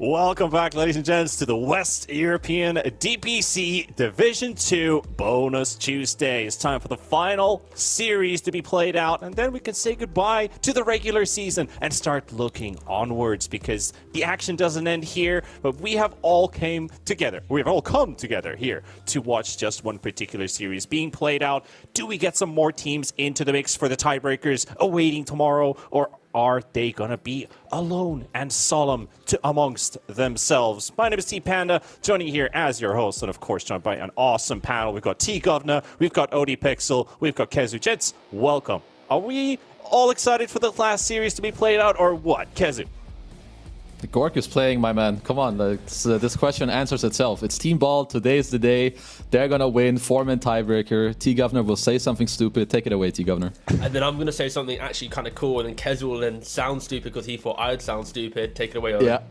Welcome back, ladies and gents, to the West European DPC Division 2 Bonus Tuesday. It's time for the final series to be played out, and then we can say goodbye to the regular season and start looking onwards, because the action doesn't end here, but we have all come together here to watch just one particular series being played out. Do we get some more teams into the mix for the tiebreakers awaiting tomorrow, or are they going to be alone and solemn amongst themselves? My name is T Panda, joining here as your host, and of course joined by an awesome panel. We've got T Govna, we've got OD Pixel, we've got Kezu. Gents, welcome. Are we all excited for the last series to be played out, or what? Kezu? The Gork is playing, my man. Come on, this question answers itself. It's Team Ball. Today's the day. They're going to win. 4-man tiebreaker. T-Governor will say something stupid. Take it away, T-Governor. And then I'm going to say something actually kind of cool, and then Kez will then sound stupid because he thought I'd sound stupid. Take it away, Owen. Yeah.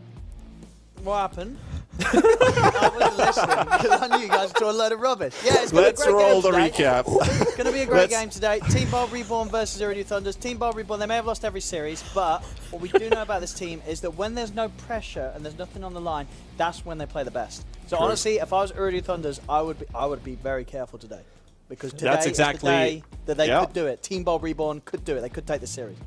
What happened? I wasn't listening because I knew you guys were talking a load of rubbish. Yeah, it's going to be a great roll the game today. recap. It's going to be a great game today. Team Bold Reborn versus Iridium Thunders. Team Bold Reborn, they may have lost every series, but what we do know about this team is that when there's no pressure and there's nothing on the line, that's when they play the best. So honestly, if I was Iridium Thunders, I would be very careful today, because today is the day that they could do it. Team Bold Reborn could do it. They could take the series.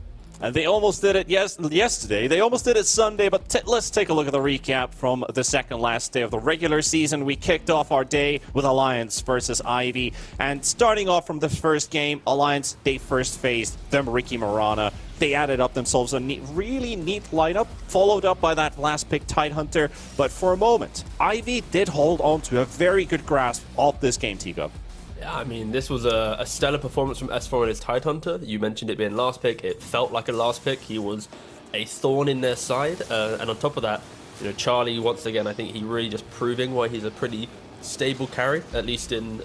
And they almost did it yesterday. They almost did it Sunday, but let's take a look at the recap from the second last day of the regular season. We kicked off our day with Alliance versus Ivy. And starting off from the first game, Alliance, they first faced the Ricky Marana. They added up themselves a really neat lineup, followed up by that last pick, Tidehunter. But for a moment, Ivy did hold on to a very good grasp of this game, T-Gov. Yeah, I mean, this was a stellar performance from S4 and his Tidehunter. You mentioned it being last pick. It felt like a last pick. He was a thorn in their side. And on top of that, Charlie, once again, I think he really just proving why he's a pretty stable carry, at least in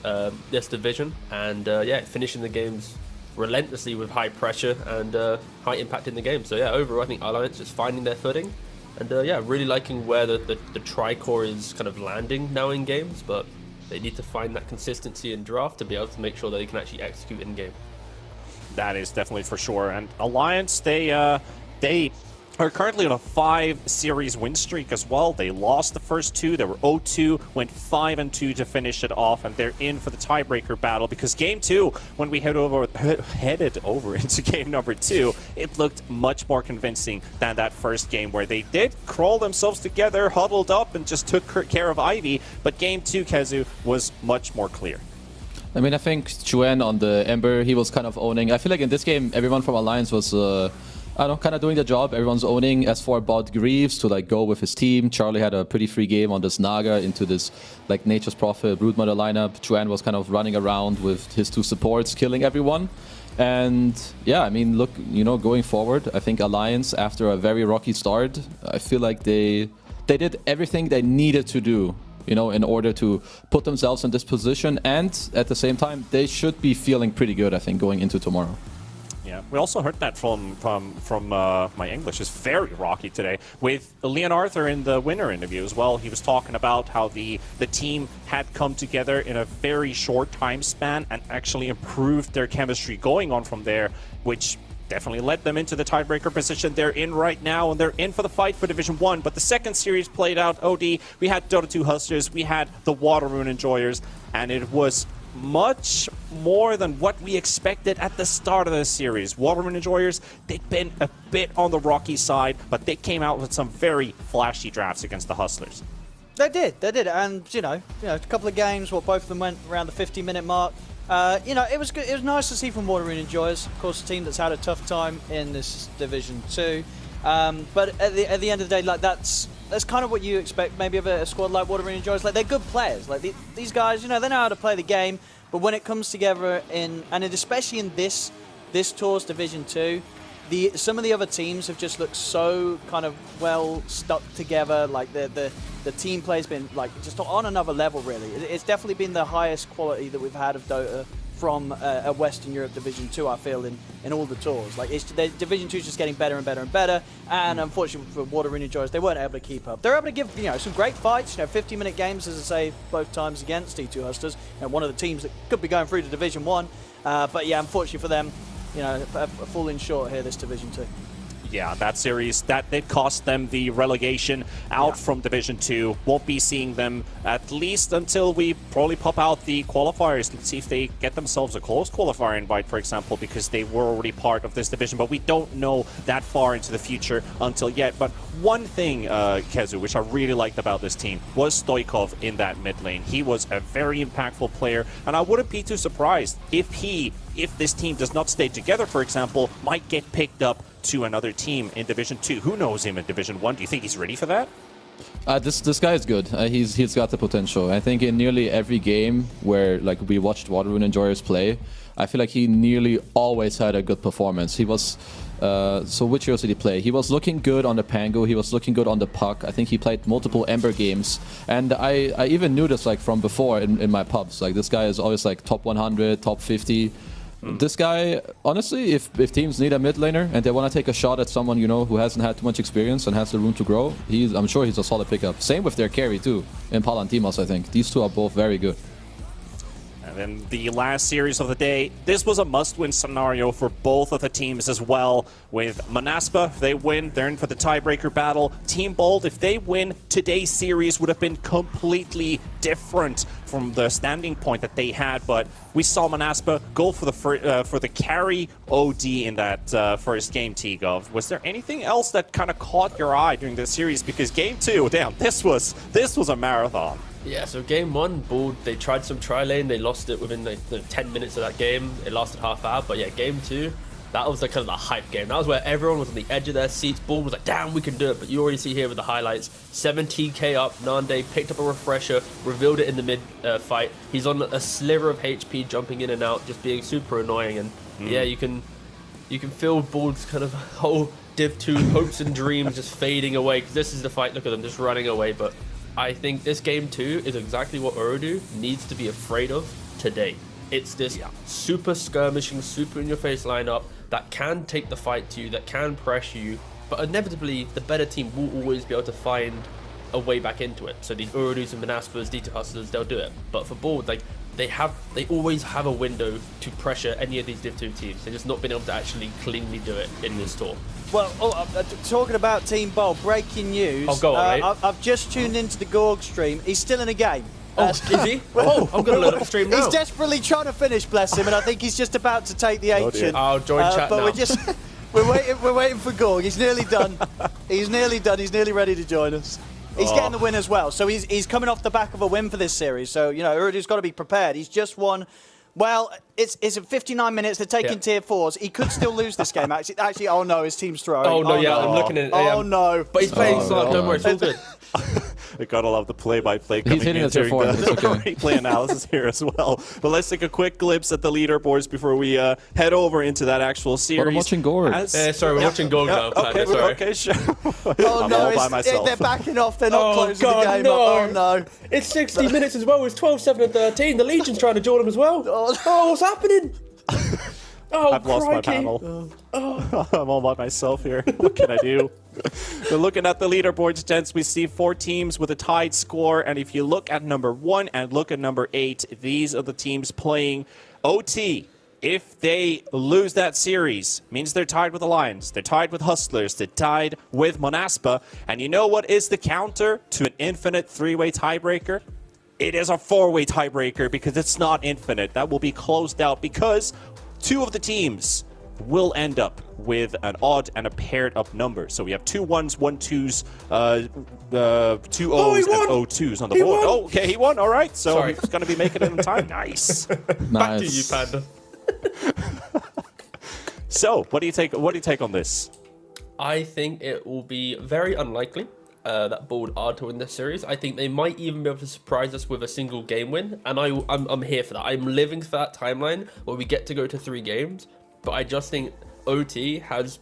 this division. And finishing the games relentlessly with high pressure and high impact in the game. So yeah, overall, I think Alliance just finding their footing. And really liking where the Tri-Core is kind of landing now in games. But they need to find that consistency in draft to be able to make sure that they can actually execute in game. That is definitely for sure. And Alliance, they are currently on a 5-series win streak as well. They lost the first 2. They were 0-2, went 5-2 to finish it off, and they're in for the tiebreaker battle, because game 2, when we headed over into game number 2, it looked much more convincing than that first game, where they did crawl themselves together, huddled up, and just took care of Ivy. But game 2, Kezu, was much more clear. I mean, I think Chuen on the Ember, he was kind of owning. I feel like in this game, everyone from Alliance was kind of doing the job. Everyone's owning. S4 bought Greaves to go with his team. Charlie had a pretty free game on this Naga into this Nature's Prophet, Broodmother lineup. Chuan was kind of running around with his 2 supports, killing everyone. And yeah, I mean, look, going forward, I think Alliance, after a very rocky start, I feel like they did everything they needed to do, in order to put themselves in this position. And at the same time, they should be feeling pretty good, I think, going into tomorrow. Yeah, we also heard that from my English is very rocky today, with Leon Arthur in the winner interview as well. He was talking about how the team had come together in a very short time span and actually improved their chemistry going on from there, which definitely led them into the tiebreaker position they're in right now, and they're in for the fight for Division 1. But the second series played out, OD, we had Dota 2 Hustlers, we had the Water Rune Enjoyers, and it was much more than what we expected at the start of the series. Waterman Enjoyers, they'd been a bit on the rocky side, but they came out with some very flashy drafts against the Hustlers. They did, and a couple of games, both of them went around the 50-minute mark. It was good. It was nice to see from Waterman Enjoyers, of course, a team that's had a tough time in this Division 2. But at the end of the day, that's kind of what you expect maybe of a squad like Waterman Enjoyers. They're good players. These guys, they know how to play the game. But when it comes together especially in this tour's Division 2, some of the other teams have just looked so kind of well stuck together. The team play's been just on another level, really. It's definitely been the highest quality that we've had of Dota from a Western Europe Division 2, I feel, in all the tours. The Division 2 is just getting better and better and better, and unfortunately for Water Rune Enjoyers, they weren't able to keep up. They're able to give some great fights, 50-minute games, as I say, both times against T2 Hustlers, one of the teams that could be going through to Division 1. But yeah, unfortunately for them, falling short here this Division 2. Yeah, that series, that did cost them the relegation out from Division 2. Won't be seeing them at least until we probably pop out the qualifiers. Let's see if they get themselves a close qualifier invite, for example, because they were already part of this division. But we don't know that far into the future until yet. But one thing, Kezu, which I really liked about this team was Stoikov in that mid lane. He was a very impactful player, and I wouldn't be too surprised if this team does not stay together, for example, might get picked up to another team in Division 2. Who knows him in Division 1? Do you think he's ready for that? This guy is good. He's got the potential. I think in nearly every game where like we watched WeU Enjoyers play, I feel like he nearly always had a good performance. He was so which heroes did he play? He was looking good on the Pango. He was looking good on the Puck. I think he played multiple Ember games, and I even knew this like from before in my pubs. Like this guy is always like top 100, top 50. This guy, honestly, if teams need a mid laner and they want to take a shot at someone, you know, who hasn't had too much experience and has the room to grow, I'm sure he's a solid pickup. Same with their carry too, Impala and Timos, I think. These two are both very good. And then the last series of the day, this was a must-win scenario for both of the teams as well. With Manaspa, if they win, they're in for the tiebreaker battle. Team Bold, if they win, today's series would have been completely different from the standing point that they had. But we saw Manaspa go for the carry OD in that first game, T-Gov. Was there anything else that kind of caught your eye during this series? Because game 2, damn, this was a marathon. Yeah, so game 1, Bold, they tried some tri-lane, they lost it within the 10 minutes of that game. It lasted half hour, but yeah, game 2, that was the kind of the hype game. That was where everyone was on the edge of their seats. Bold was like, damn, we can do it. But you already see here with the highlights, 17k up, Nande picked up a refresher, revealed it in the mid fight. He's on a sliver of HP, jumping in and out, just being super annoying. And yeah, you can feel Bold's kind of whole Div 2 hopes and dreams just fading away. Because this is the fight, look at them just running away. But I think this game 2 is exactly what Urudu needs to be afraid of today. It's this super skirmishing, super in-your-face lineup that can take the fight to you, that can press you, but inevitably the better team will always be able to find a way back into it. So these Urudus and Manaspas, D2 Hustlers, they'll do it. But for Bold, like they always have a window to pressure any of these Div 2 teams. They've just not been able to actually cleanly do it in this tour. Well, talking about Team Bold, breaking news. Oh, go on, mate. I've just tuned into the Gorg stream. He's still in a game. Oh, is he? Oh, I'm going to load up the stream now. He's desperately trying to finish, bless him, and I think he's just about to take the ancient. I'll join chat but now. We're waiting for Gorg. He's nearly done. He's nearly done. He's nearly ready to join us. He's getting the win as well. So he's coming off the back of a win for this series. So, you know, Urudu's got to be prepared. He's just won. Well, it's 59 minutes. They're taking tier 4s. He could still lose this game. Actually, oh no, his team's throwing. Oh no, yeah, I'm looking at it. Oh no. But he's playing slow. Don't worry, it's all good. I gotta love the play-by-play coming hitting in a tier during 4, the it's okay. replay analysis here as well. But let's take a quick glimpse at the leaderboards before we head over into that actual series. But I'm watching Gorg. Sorry, we're watching Gorg now. Okay, sorry. okay, sure. Oh I'm no, all by myself. they're backing off. They're not closing God, the game no. up. Oh no. It's 60 minutes as well. It's 12, 7 and 13. The Legion's trying to join them as well. Oh, what's happening? Oh, I've lost my panel. I'm all by myself here. What can I do? But looking at the leaderboards, gents, we see 4 teams with a tied score. And if you look at number 1 and look at number 8, these are the teams playing OT. If they lose that series, means they're tied with Alliance, they're tied with Hustlers, they're tied with Manaspa. And you know what is the counter to an infinite 3-way tiebreaker? It is a 4-way tiebreaker because it's not infinite. That will be closed out because 2 of the teams will end up with an odd and a paired up number. So we have 2 1s, 1 2s, 2 O's and O 2s on the board. Won. Oh, okay, he won. All right. So Sorry. he's going to be making it in time. Nice. Back to you, Panda. So, what do you take on this? I think it will be very unlikely that Bold are to win this series. I think they might even be able to surprise us with a single game win, and I'm here for that. I'm living for that timeline where we get to go to 3 games, but I just think OT has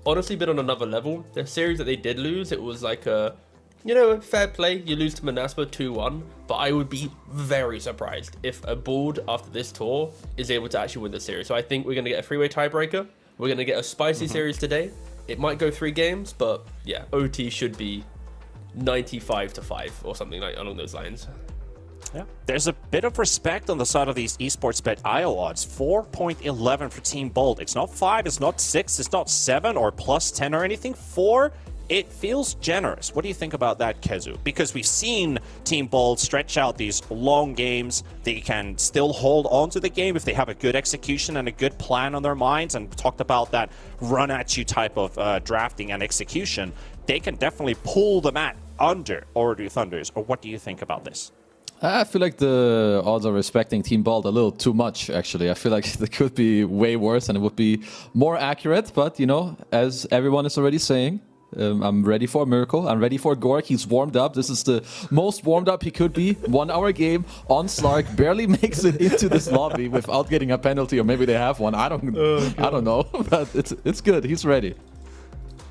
honestly been on another level. The series that they did lose, it was like fair play. You lose to Manaspa 2-1, but I would be very surprised if a Bold after this tour is able to actually win the series. So I think we're going to get a 3-way tiebreaker. We're going to get a spicy series today. It might go 3 games, but yeah, OT should be 95-5 or something like along those lines. Yeah. There's a bit of respect on the side of these esports bet IO odds. 4.11 for Team Bold. It's not 5, it's not 6, it's not 7 or plus 10 or anything. 4, it feels generous. What do you think about that, Kezu? Because we've seen Team Bold stretch out these long games. They can still hold on to the game if they have a good execution and a good plan on their minds, and talked about that run at you type of drafting and execution. They can definitely pull the mat under Ooredoo Thunders. Or what do you think about this? I feel like the odds are respecting Team Bald a little too much, actually. I feel like they could be way worse and it would be more accurate. But, you know, as everyone is already saying, I'm ready for a miracle. I'm ready for Gork. He's warmed up. This is the most warmed up he could be. 1 hour game on Slark. Barely makes it into this lobby without getting a penalty, or maybe they have one. I don't know. But it's good. He's ready.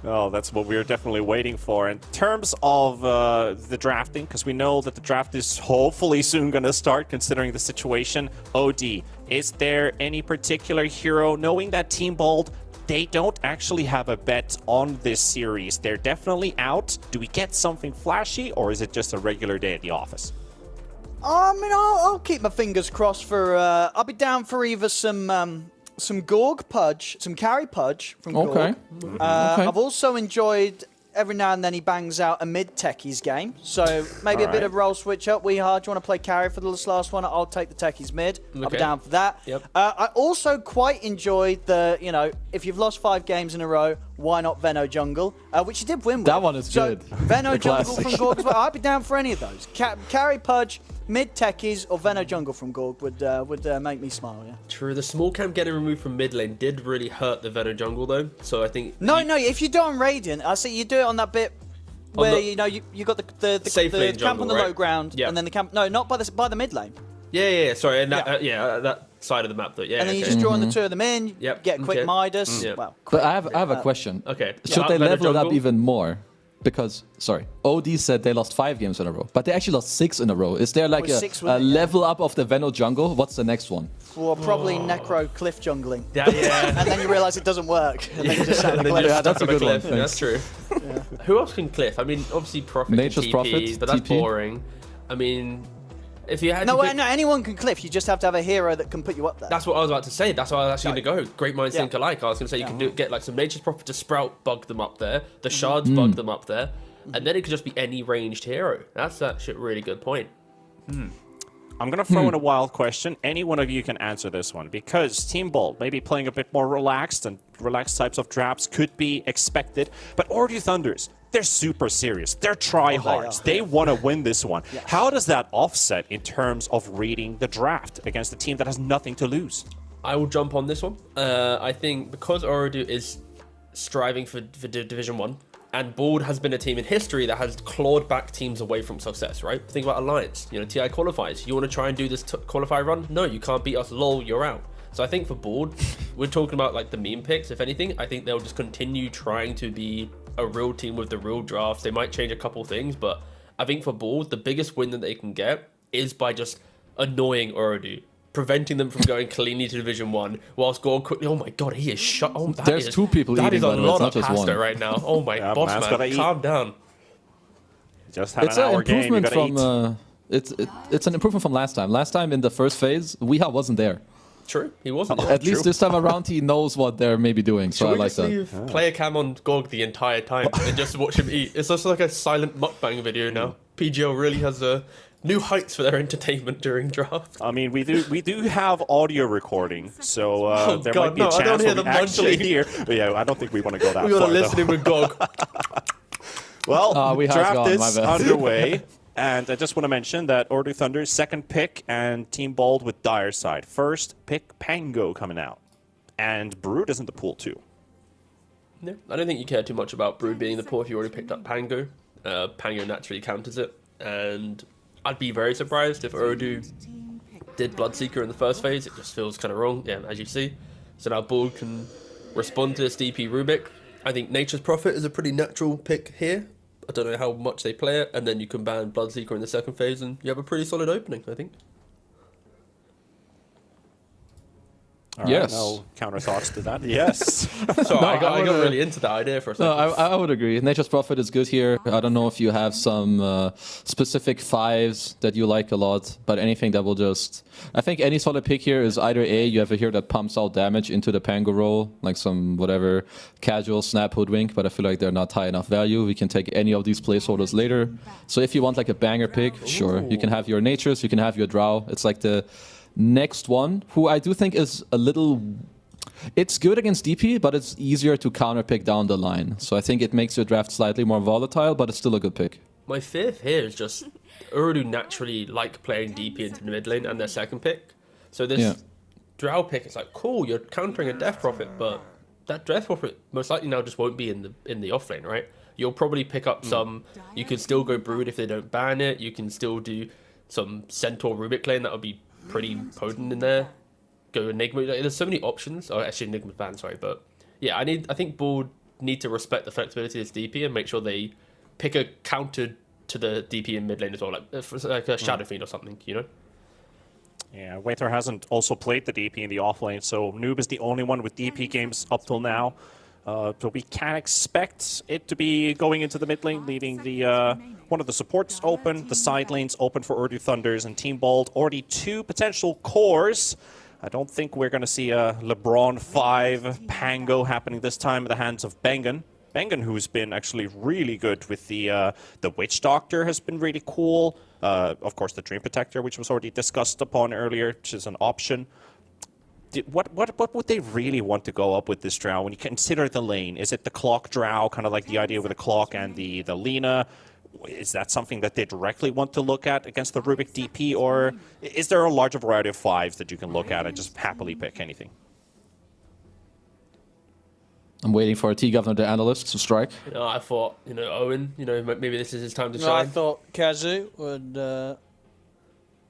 Oh, that's what we're definitely waiting for. In terms of the drafting, because we know that the draft is hopefully soon going to start, considering the situation. OD, is there any particular hero, knowing that Team Bold, they don't actually have a bet on this series? They're definitely out. Do we get something flashy, or is it just a regular day at the office? I mean, I'll keep my fingers crossed for... I'll be down for either some Gorg Pudge, some carry Pudge from Gorg. Okay. I've also enjoyed every now and then he bangs out a mid techies game, so maybe a bit of role switch up. We hard. Do you want to play carry for this last one? I'll take the techies mid. I'll be down for that. Yep. I also quite enjoyed the, you know, if you've lost 5 games in a row, why not Venno jungle, which you did win with. That one is good. Venno jungle from Gorg as well. I'd be down for any of those. Carry Pudge, mid techies, or Venno jungle from Gorg would make me smile. Yeah. True, the small camp getting removed from mid lane did really hurt the Venom jungle though, so I think... No, if you do it on Radiant, I see you do it on that bit where, you know, you got the safe lane camp jungle, on the right? low ground, Yeah. and then the camp... No, not by the mid lane. Yeah, sorry, and that, that side of the map though, yeah. And then you just drawing the 2 of them in, Yep, get a quick okay. Midas. Yep. Well, But I have a question. Okay. Should Yeah. they Venom level it up jungle? even more? Because, sorry, OD said they lost 5 games in a row, but they actually lost 6 in a row. Is there like Oh, a 6 with it, yeah. level up of the Venno jungle? What's the next one? well, probably Necro cliff jungling. Yeah. And then you realise it doesn't work. And then you just sat on the cliff. Yeah, that's a good one. Cliff, that's true. Who else can cliff? I mean, obviously Prophet Nature's can TP, Prophet, but that's TP. boring. I mean, if you had No, to pick... no, anyone can cliff. You just have to have a hero that can put you up there. That's what I was about to say. That's why I was actually going to go. Great minds Yeah. think alike. I was going to say you can get like some Nature's Prophet to sprout, bug them up there. The shards bug them up there. And then it could just be any ranged hero. That's actually a really good point. I'm going to throw in a wild question. Any one of you can answer this one, because Team Bold maybe playing a bit more relaxed, and relaxed types of drafts could be expected. But Ooredoo Thunders, they're super serious. They're tryhards. They want to win this one. Yes. How does that offset in terms of reading the draft against a team that has nothing to lose? I will jump on this one. I think because Ooredoo is striving for Division 1, and Bold has been a team in history that has clawed back teams away from success, right? Think about Alliance. You know, TI qualifies. You want to try and do this qualify run? No, you can't beat us. Lol, you're out. So I think for Bold, we're talking about like the meme picks. If anything, I think they'll just continue trying to be a real team with the real drafts. They might change a couple things, but I think for Bold, the biggest win that they can get is by just annoying Ooredoo, preventing them from going cleanly to Division 1, whilst going quickly. Oh my god, he is shut. Oh, There's 2 people that eating, is a by the way, it's lot not of just pasta one. right now. Oh my Yeah, boss man's gotta man, eat. calm down. Just had It's an an hour game. You improvement gotta eat. from it's an improvement from last time. Last time in the first phase, Weeha wasn't there. True, he wasn't. At least this time around, he knows what they're maybe doing. So Should I we like just that. leave player cam on GOG the entire time and just watch him eat? It's just like a silent mukbang video now. PGL really has new heights for their entertainment during draft. I mean, we do have audio recording, so there God, might be no, a I don't chance hear where we them actually munching. hear. But yeah, I don't think we want to go that We gotta far. listen in with GOG. Well, we have draft gone, is my bad. underway, and I just want to mention that Ooredoo Thunder's second pick and Team Bold with Dire side. First pick, Pango coming out, and Brood is in the pool too. No, I don't think you care too much about Brood being the pool if you already picked up Pango. Pango naturally counters it, and I'd be very surprised if Ooredoo did Bloodseeker in the first phase. It just feels kind of wrong, yeah, as you see. So now Bold can respond to this DP Rubik. I think Nature's Prophet is a pretty natural pick here. I don't know how much they play it, and then you can ban Bloodseeker in the second phase, and you have a pretty solid opening, I think. All right, Yes. no counter thoughts to that. Yes. So I got would, really into that idea for a No, second. I would agree. Nature's Prophet is good here. I don't know if you have some specific fives that you like a lot, but anything that will just... I think any solid pick here is either A, you have a hero that pumps out damage into the Pango roll, like some whatever casual snap hoodwink, but I feel like they're not high enough value. We can take any of these placeholders later. So if you want like a banger pick, sure. You can have your Natures, you can have your Drow. It's like the next one, who I do think is a little... It's good against DP, but it's easier to counterpick down the line. So I think it makes your draft slightly more volatile, but it's still a good pick. My fifth here is just Urdu naturally like playing DP into the mid lane and their second pick. So this Drow pick is like, cool, you're countering a Death Prophet, but that Death Prophet most likely now just won't be in the off lane, right? You'll probably pick up some... You can still go Brood if they don't ban it. You can still do some Centaur Rubik lane that would be pretty potent in there. Go Enigma. Like, there's so many options. Oh, actually, Enigma's banned. Sorry, but yeah, I think board need to respect the flexibility of this DP and make sure they pick a counter to the DP in mid lane as well, like a Shadow Fiend or something. You know. Yeah, Waiter hasn't also played the DP in the offlane, so Noob is the only one with DP games up till now. So we can expect it to be going into the mid lane, leaving the one of the supports open, the side lanes open for Urdu Thunders and Team Bold. Already 2 potential cores. I don't think we're going to see a LeBron 5 Pango happening this time in the hands of Bengen. Bengen, who's been actually really good with the Witch Doctor, has been really cool. Of course, the Dream Protector, which was already discussed upon earlier, which is an option. What would they really want to go up with this Drow when you consider the lane? Is it the Clock Drow, kind of like the idea with the Clock and the Lina? Is that something that they directly want to look at against the Rubik DP, or is there a larger variety of 5s that you can look at and just happily pick anything? I'm waiting for a T-Governor, the analyst, to strike. I thought, Owen, maybe this is his time to No, I shine. thought Kazu would...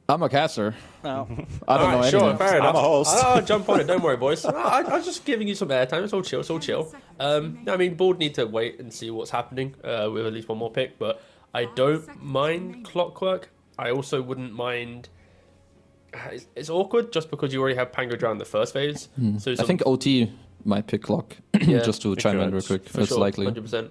I'm a caster. No. I don't know anything. Sure, fair enough. I'm a host. I'll jump on it. Don't worry, boys. I was just giving you some airtime. It's all chill. It's all chill. I mean, board need to wait and see what's happening with at least one more pick. But I don't mind Clockwork. I also wouldn't mind. It's awkward just because you already have Pango Drow in the first phase. So I think OT might pick Clock, just to chime in real quick. For It's sure, likely. 100%.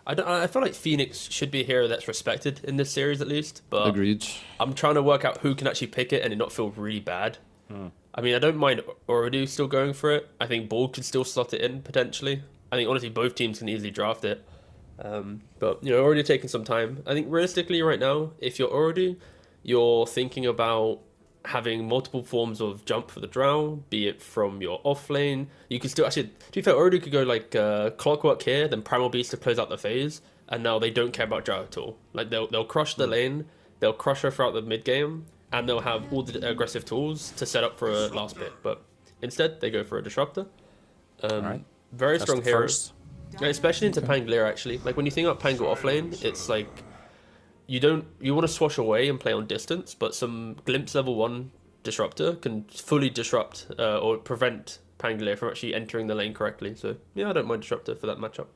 I feel like Phoenix should be a hero that's respected in this series at least, but Agreed. I'm trying to work out who can actually pick it and it not feel really bad. I mean, I don't mind Orodu still going for it. I think Ball could still slot it in potentially. I think honestly both teams can easily draft it. But already taking some time. I think realistically right now, if you're Orodu, you're thinking about having multiple forms of jump for the Drow, be it from your off lane. You can still actually, to be fair, Urdu could go like Clockwork here, then Primal Beast to close out the phase, and now they don't care about Drow at all. Like they'll crush the lane, they'll crush her throughout the mid game, and they'll have all the aggressive tools to set up for a last pick. But instead, they go for a Disruptor. Right. Very That's strong the hero, first. especially into Pangolier actually. Like when you think about Pango off lane, it's like you want to swash away and play on distance, but some Glimpse level 1 Disruptor can fully disrupt or prevent Pangolier from actually entering the lane correctly. So yeah, I don't mind Disruptor for that matchup.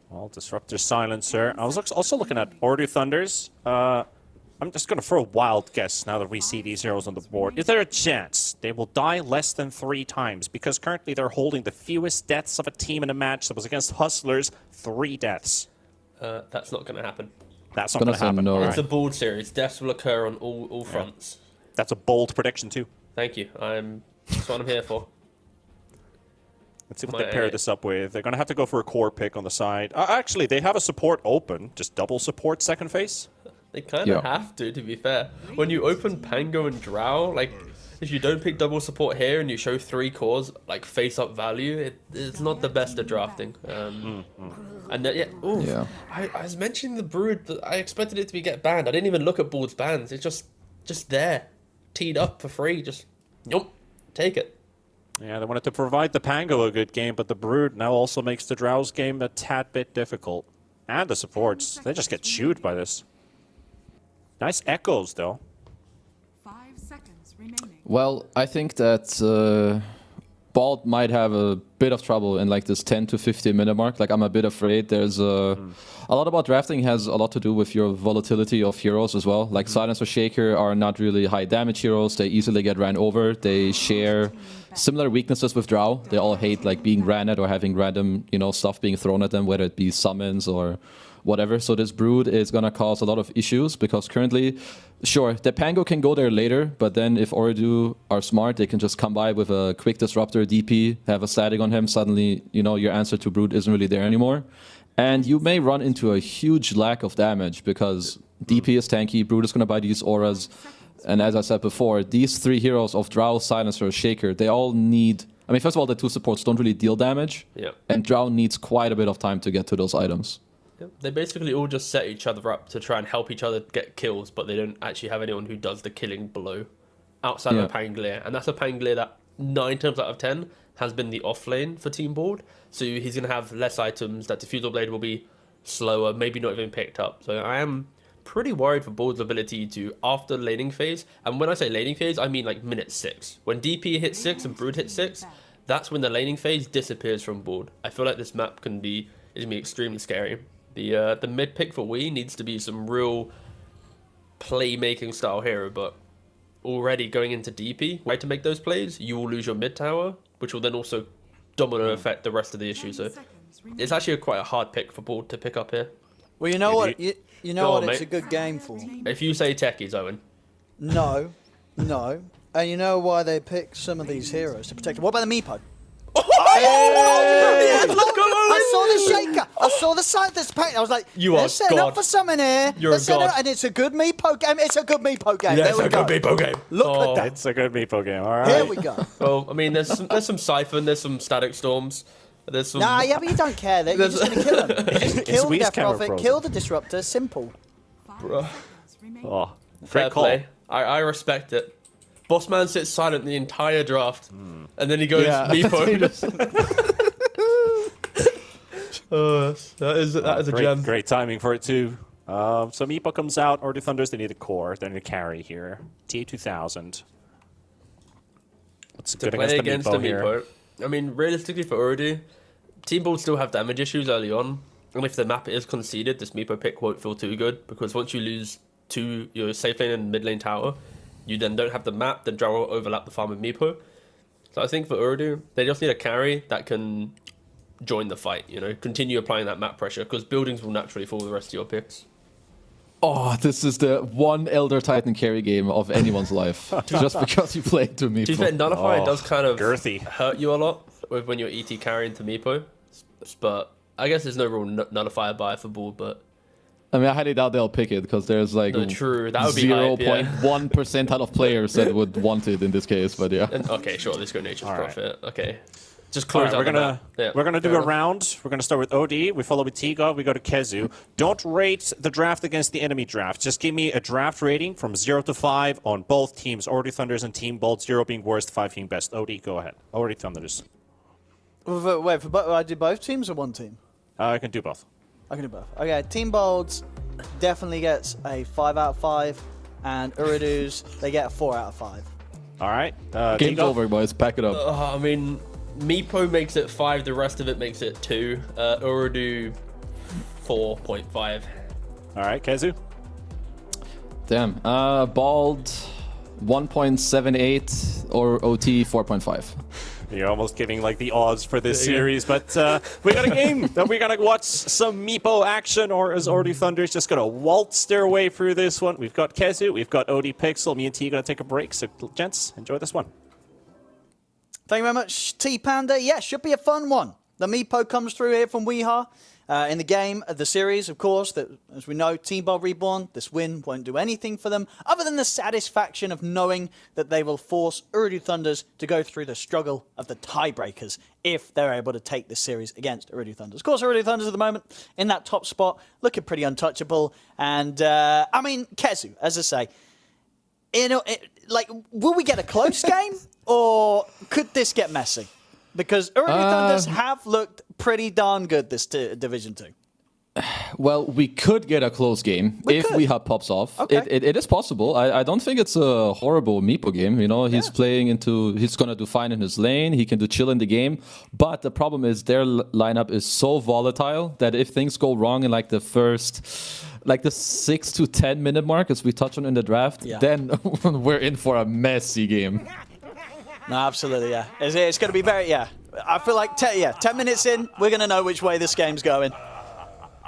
Well, Disruptor Silencer. I was also looking at Order Thunders. I'm just going to throw a wild guess now that we see these heroes on the board. Is there a chance they will die less than 3 times? Because currently they're holding the fewest deaths of a team in a match that was against Hustlers, 3 deaths. That's not going to happen. That's not going to say happen. no. All It's a right. board series. Deaths will occur on all fronts. That's a bold prediction too. Thank you. That's what I'm here for. Let's see what they pair this up with. They're going to have to go for a core pick on the side. Actually, they have a support open. Just double support second phase. They kind of have to be fair. When you open Pango and Drow, like, if you don't pick double support here and you show 3 cores, like, face-up value, it's not the best at drafting. And then, I was mentioning the Brood, that I expected it to get banned. I didn't even look at Board's bans. It's just there, teed up for free. Just, take it. Yeah, they wanted to provide the Pango a good game, but the Brood now also makes the Drow's game a tad bit difficult. And the supports, they just get chewed by this. Nice echoes, though. 5 seconds remaining. Well, I think that Bald might have a bit of trouble in like this 10 to 15 minute mark. Like I'm a bit afraid. There's a lot about drafting has a lot to do with your volatility of heroes as well. Like Silencer Shaker are not really high damage heroes. They easily get ran over. They share similar weaknesses with Drow. They all hate like being ran at or having random, stuff being thrown at them, whether it be summons or whatever. So this Brood is going to cause a lot of issues because currently, sure, the Pango can go there later, but then if Oridu are smart, they can just come by with a quick disruptor DP, have a static on him. Suddenly, your answer to Brood isn't really there anymore. And you may run into a huge lack of damage because DP is tanky, Brood is going to buy these auras. And as I said before, these three heroes of Drow, Silencer, Shaker, they all need... I mean, first of all, the two supports don't really deal damage. Yeah. And Drow needs quite a bit of time to get to those items. They basically all just set each other up to try and help each other get kills, but they don't actually have anyone who does the killing below, outside of a Pangolier. And that's a Pangolier that 9 times out of 10 has been the off lane for Team Board. So he's going to have less items, that Diffusal Blade will be slower, maybe not even picked up. So I am pretty worried for Board's ability to, after laning phase, and when I say laning phase, I mean like minute 6. When DP hits 6 and Brood hits 6, that's when the laning phase disappears from Board. I feel like this map is going to be extremely scary. The mid pick for WEU needs to be some real playmaking style hero, but already going into DP, right to make those plays, you will lose your mid tower, which will then also domino affect the rest of the issue. So it's actually quite a hard pick for Board to pick up here. Well, you know what? You know Go what? on, It's mate. a good game for. If you say techies, Owen. No. And you know why they pick some of these heroes to protect them? What about the Meepo? I saw the shaker. I saw the side that's paint. I was like, You they're are setting God. up for something here. You're a They're setting God. up- and it's a good Meepo game. It's a good Meepo game. Yeah, There it's we a go. good Meepo game. Look Oh. at that. It's a good Meepo game. All right. Here we go. Well, I mean, there's some Siphon, there's some Static Storms, there's some... Nah, yeah, but you don't care. You're just going to kill them. You just kill the Wee's Death camera Prophet, frozen. kill the Disruptor. Simple. Oh, Fair great call. play. I respect it. Bossman sits silent the entire draft, and then he goes Meepo. That is a Great, gem. great timing for it too. So Meepo comes out. Ordu Thunders, they need a core. They need a carry here. T2000. What's good Play against the Meepo here? Meepo. I mean, realistically for Urdu, Team Board still have damage issues early on, and if the map is conceded, this Meepo pick won't feel too good, because once you lose your safe lane and mid lane tower, you then don't have the map, then Drow will overlap the farm with Meepo. So I think for Urdu, they just need a carry that can join the fight, continue applying that map pressure, because buildings will naturally fall the rest of your picks. Oh, this is the one Elder Titan carry game of anyone's life. Just because you played to me. To be fair, Nullify Oh, does kind of girthy. hurt you a lot when you're ET carrying to Meepo, but I guess there's no real Nullifier buy for Board, but... I mean, I highly doubt they'll pick it because there's like No, true. That would be hype, yeah. 0.1 percentile of players that would want it in this case, but yeah. And, okay, sure, let's go Nature's All right. Prophet. Okay. Just All close right, out the map. we're gonna do fair a enough. round. We're gonna start with OD. We follow with Tiga. We go to Kezu. Don't rate the draft against the enemy draft. Just give me a draft rating from 0 to 5 on both teams. Ordu Thunders and Team Bolt. 0 being worst, 5 being best. OD, go ahead. Ordu Thunders. Wait, I did both teams or one team? I can do both. I can do both. Okay, Team Bolds definitely gets a 5 out of 5, and Uridu's, they get a 4 out of 5. All right. Game's Tiga? over, boys. Pack it up. I mean, Meepo makes it 5, the rest of it makes it 2. Urdu, 4.5. All right, Kezu. Damn. Bald 1.78 or OT 4.5. You're almost giving like the odds for this series, but we got a game that we're gonna watch some Meepo action, or is Ordu Thunders just gonna waltz their way through this one? We've got Kezu, we've got OD Pixel. Me and T gonna take a break. So, gents, enjoy this one. Thank you very much, T Panda. Yeah, should be a fun one. The Meepo comes through here from Weeha. In the game, the series, of course, that as we know, Team Bob Reborn, this win won't do anything for them other than the satisfaction of knowing that they will force Urdu Thunders to go through the struggle of the tiebreakers if they're able to take this series against Urdu Thunders. Of course, Urdu Thunders at the moment in that top spot, looking pretty untouchable. And, I mean, Kezu, as I say, will we get a close game or could this get messy? Because Urdu Thunders have looked pretty darn good this Division 2. Well, we could get a close game if could. WEU pops off. Okay. It is possible. I don't think it's a horrible Meepo game. You know, he's playing into. He's gonna do fine in his lane. He can do chill in the game. But the problem is their lineup is so volatile that if things go wrong in like the first, like the 6 to 10 minute mark, as we touched on in the draft, then we're in for a messy game. No, absolutely, yeah. It's going to be very, I feel like, 10 minutes in, we're going to know which way this game's going.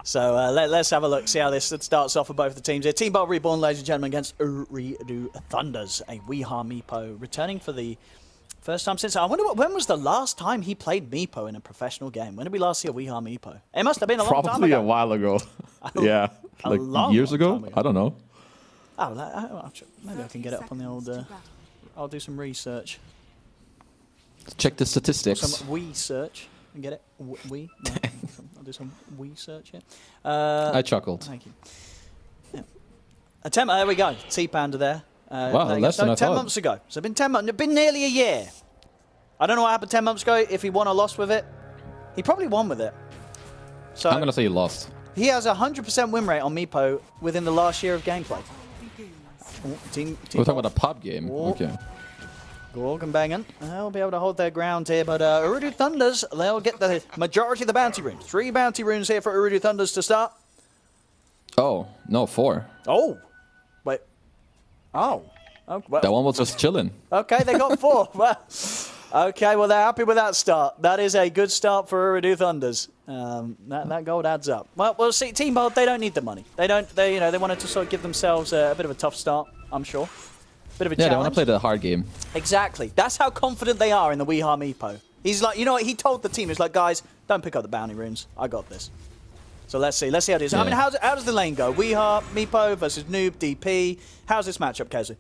So let's have a look, see how this starts off for both the teams here. Team Bold Reborn, ladies and gentlemen, against Ooredoo Thunders, a WEU Meepo, returning for the first time since... I wonder when was the last time he played Meepo in a professional game? When did we last see a WEU Meepo? It must have been a long time ago. Probably a while ago. Yeah, like years ago? I don't know. Oh, maybe I can get it up on the old... I'll do some research. Check the statistics. Some WEU search. And get it? WEU? No, I'll do some WEU search here. I chuckled. Thank you. Yeah. There we go. T-Panda there. Wow, less than I 10 thought. months ago. So it's been 10 months. It's been nearly a year. I don't know what happened 10 months ago. If he won or lost with it, he probably won with it. So I'm gonna say he lost. he has a 100% win rate on Meepo within the last year of gameplay. Team We're talking about a pub game. Oh. Okay. Gorg and Bangin, they'll be able to hold their ground here, but Ooredoo Thunders, they'll get the majority of the bounty runes. 3 bounty runes here for Ooredoo Thunders to start. Oh, no, 4. Oh, wait. Oh. Well, That one was just chilling. okay, they got 4. Well, okay, well, they're happy with that start. That is a good start for Ooredoo Thunders. That gold adds up. Well, we'll see. Team Bold, they don't need the money. They wanted to sort of give themselves a bit of a tough start, I'm sure. Bit of a Yeah, challenge. they want to play the hard game. Exactly. That's how confident they are in the WEU Meepo. He's like, you know what? He told the team, he's like, guys, don't pick up the bounty runes. I got this. So let's see. Let's see how it is. I Yeah. mean, how does the lane go? WEU Meepo versus Noob DP. How's this matchup, Kezu?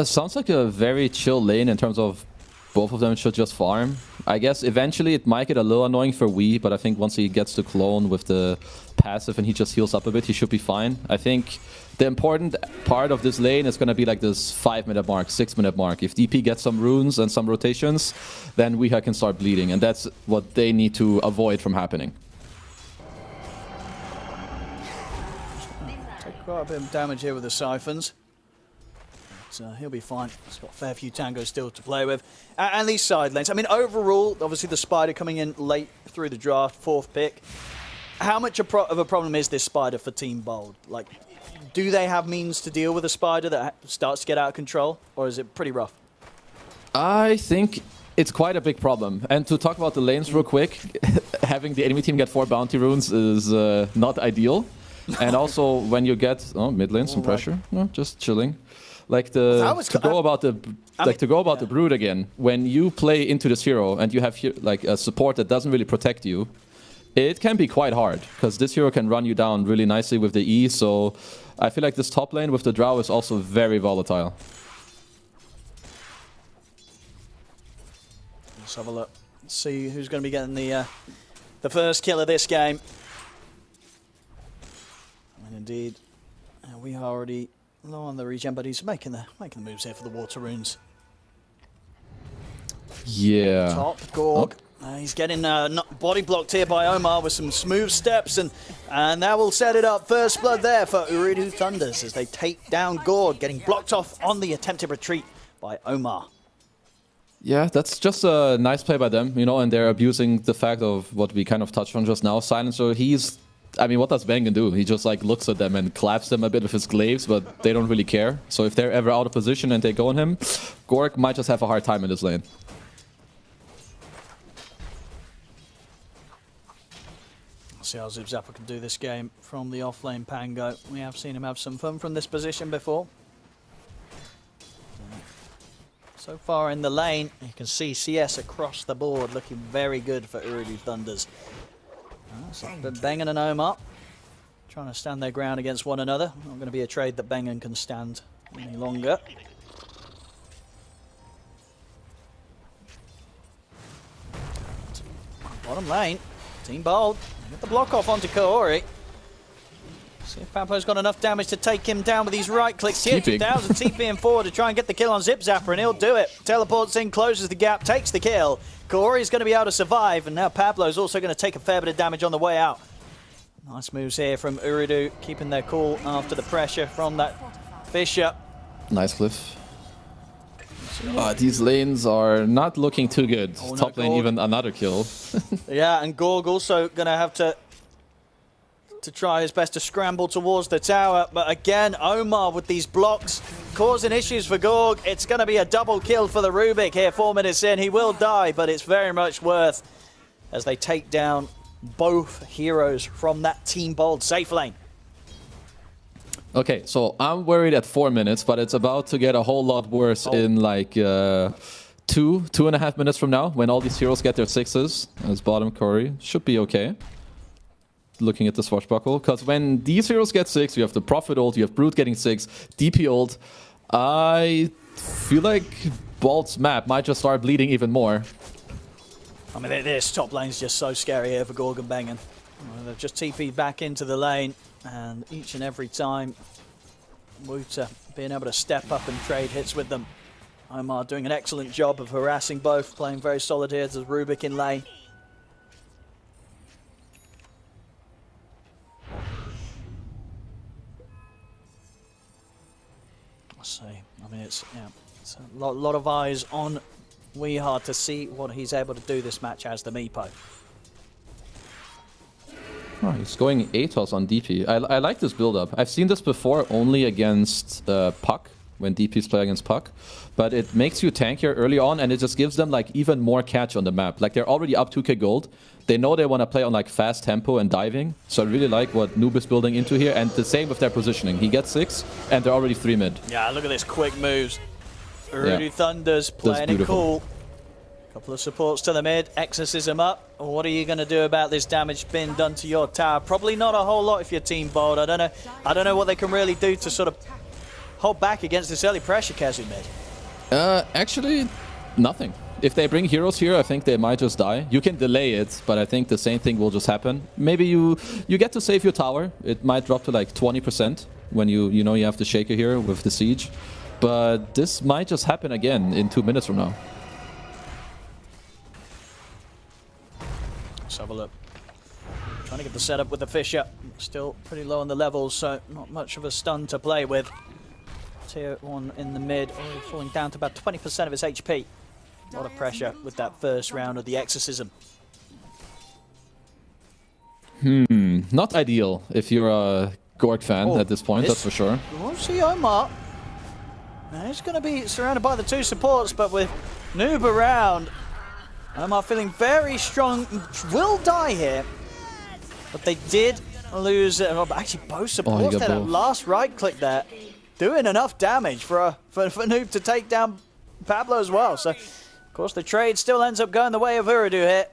Sounds like a very chill lane in terms of both of them should just farm. I guess eventually it might get a little annoying for WEU, but I think once he gets to clone with the passive and he just heals up a bit, he should be fine. I think the important part of this lane is going to be like this 5-minute mark, 6-minute mark. If DP gets some runes and some rotations, then WEU can start bleeding, and that's what they need to avoid from happening. Take quite a bit of damage here with the siphons. So he'll be fine. He's got a fair few tangos still to play with. And these side lanes. I mean, overall, obviously the Spider coming in late through the draft, 4th pick. How much of a problem is this Spider for Team Bold? Like, do they have means to deal with a Spider that starts to get out of control? Or is it pretty rough? I think it's quite a big problem. And to talk about the lanes real quick, having the enemy team get 4 bounty runes is not ideal. And also when you get mid lane some pressure, no, just chilling. Like to go about the brood again. When you play into this hero and you have like a support that doesn't really protect you, it can be quite hard because this hero can run you down really nicely with the E. So I feel like this top lane with the Drow is also very volatile. Let's have a look. Let's see who's going to be getting the first kill of this game. And indeed, we are already low on the regen, but he's making the moves here for the water runes. Yeah. Top Gorg. He's getting body blocked here by Omar with some smooth steps, and that will set it up. First blood there for Ooredoo Thunders as they take down Gorg, getting blocked off on the attempted retreat by Omar. Yeah, that's just a nice play by them, you know, and they're abusing the fact of what we kind of touched on just now. Silencer, I mean, what does Bangin do? He just like looks at them and claps them a bit with his glaives, but they don't really care. So if they're ever out of position and they go on him, Gorg might just have a hard time in this lane. Let's see how Zipzapper can do this game from the off-lane Pango. We have seen him have some fun from this position before. So far in the lane, you can see CS across the board looking very good for Ooredoo Thunders. So Bangin and Omar trying to stand their ground against one another. Not going to be a trade that Bangin can stand any longer. Bottom lane, Team Bold. Get the block off onto Kaori. See if Pablo's got enough damage to take him down with these right clicks here. 2000 TPing forward to try and get the kill on Zipzapper, and he'll do it. Teleports in, closes the gap, takes the kill. Kaori's going to be able to survive, and now Pablo's also going to take a fair bit of damage on the way out. Nice moves here from Uridu, keeping their cool after the pressure from that Fisher. Nice cliff. These lanes are not looking too good. Oh, no, Top lane, Gorg. even another kill. Yeah, and Gorg also going to have to try his best to scramble towards the tower. But again, Omar with these blocks causing issues for Gorg. It's going to be a double kill for the Rubik here 4 minutes in. He will die, but it's very much worth as they take down both heroes from that Team Bold safe lane. Okay, so I'm worried at 4 minutes, but it's about to get a whole lot worse in like 2.5 minutes from now when all these heroes get their 6s. As bottom Corey should be okay. Looking at the swashbuckle, because when these heroes get 6, you have the Prophet ult, you have Brute getting 6, DP ult. I feel like Bolt's map might just start bleeding even more. I mean, this top lane's just so scary here for Gorg and Bengen. They've just TP'd back into the lane, and each and every time, Wuta being able to step up and trade hits with them. Omar doing an excellent job of harassing both, playing very solid here to Rubik in lane. Let's see. I mean, it's a lot of eyes on WEU to see what he's able to do this match as the Meepo. Oh, he's going ATOS on DP. I like this build-up. I've seen this before only against Puck, when DPs play against Puck. But it makes you tankier early on, and it just gives them like even more catch on the map. Like they're already up 2k gold. They know they want to play on like fast tempo and diving. So I really like what Noob is building into here. And the same with their positioning. He gets 6, and they're already 3 mid. Yeah, look at this quick moves. Urudu Thunders playing it cool. Couple of supports to the mid, exorcism up. What are you going to do about this damage being done to your tower? Probably not a whole lot if you're Team Bold. I don't know what they can really do to sort of hold back against this early pressure Kazu mid. Actually, nothing. If they bring heroes here, I think they might just die. You can delay it, but I think the same thing will just happen. Maybe you get to save your tower. It might drop to like 20% when you know you have the Shaker here with the siege. But this might just happen again in 2 minutes from now. Let's have a look. Trying to get the setup with the Fisher. Still pretty low on the levels, so not much of a stun to play with. Tier 1 in the mid, already falling down to about 20% of his HP. A lot of pressure with that first round of the exorcism. Not ideal if you're a Gorg fan at this point, that's for sure. We'll see Omar. Now he's going to be surrounded by the 2 supports, but with Noob around, Omar feeling very strong. Will die here, but they did lose. Actually, both supports had a last right click there, doing enough damage for Noob to take down Pablo as well. So, of course, the trade still ends up going the way of Uridu here,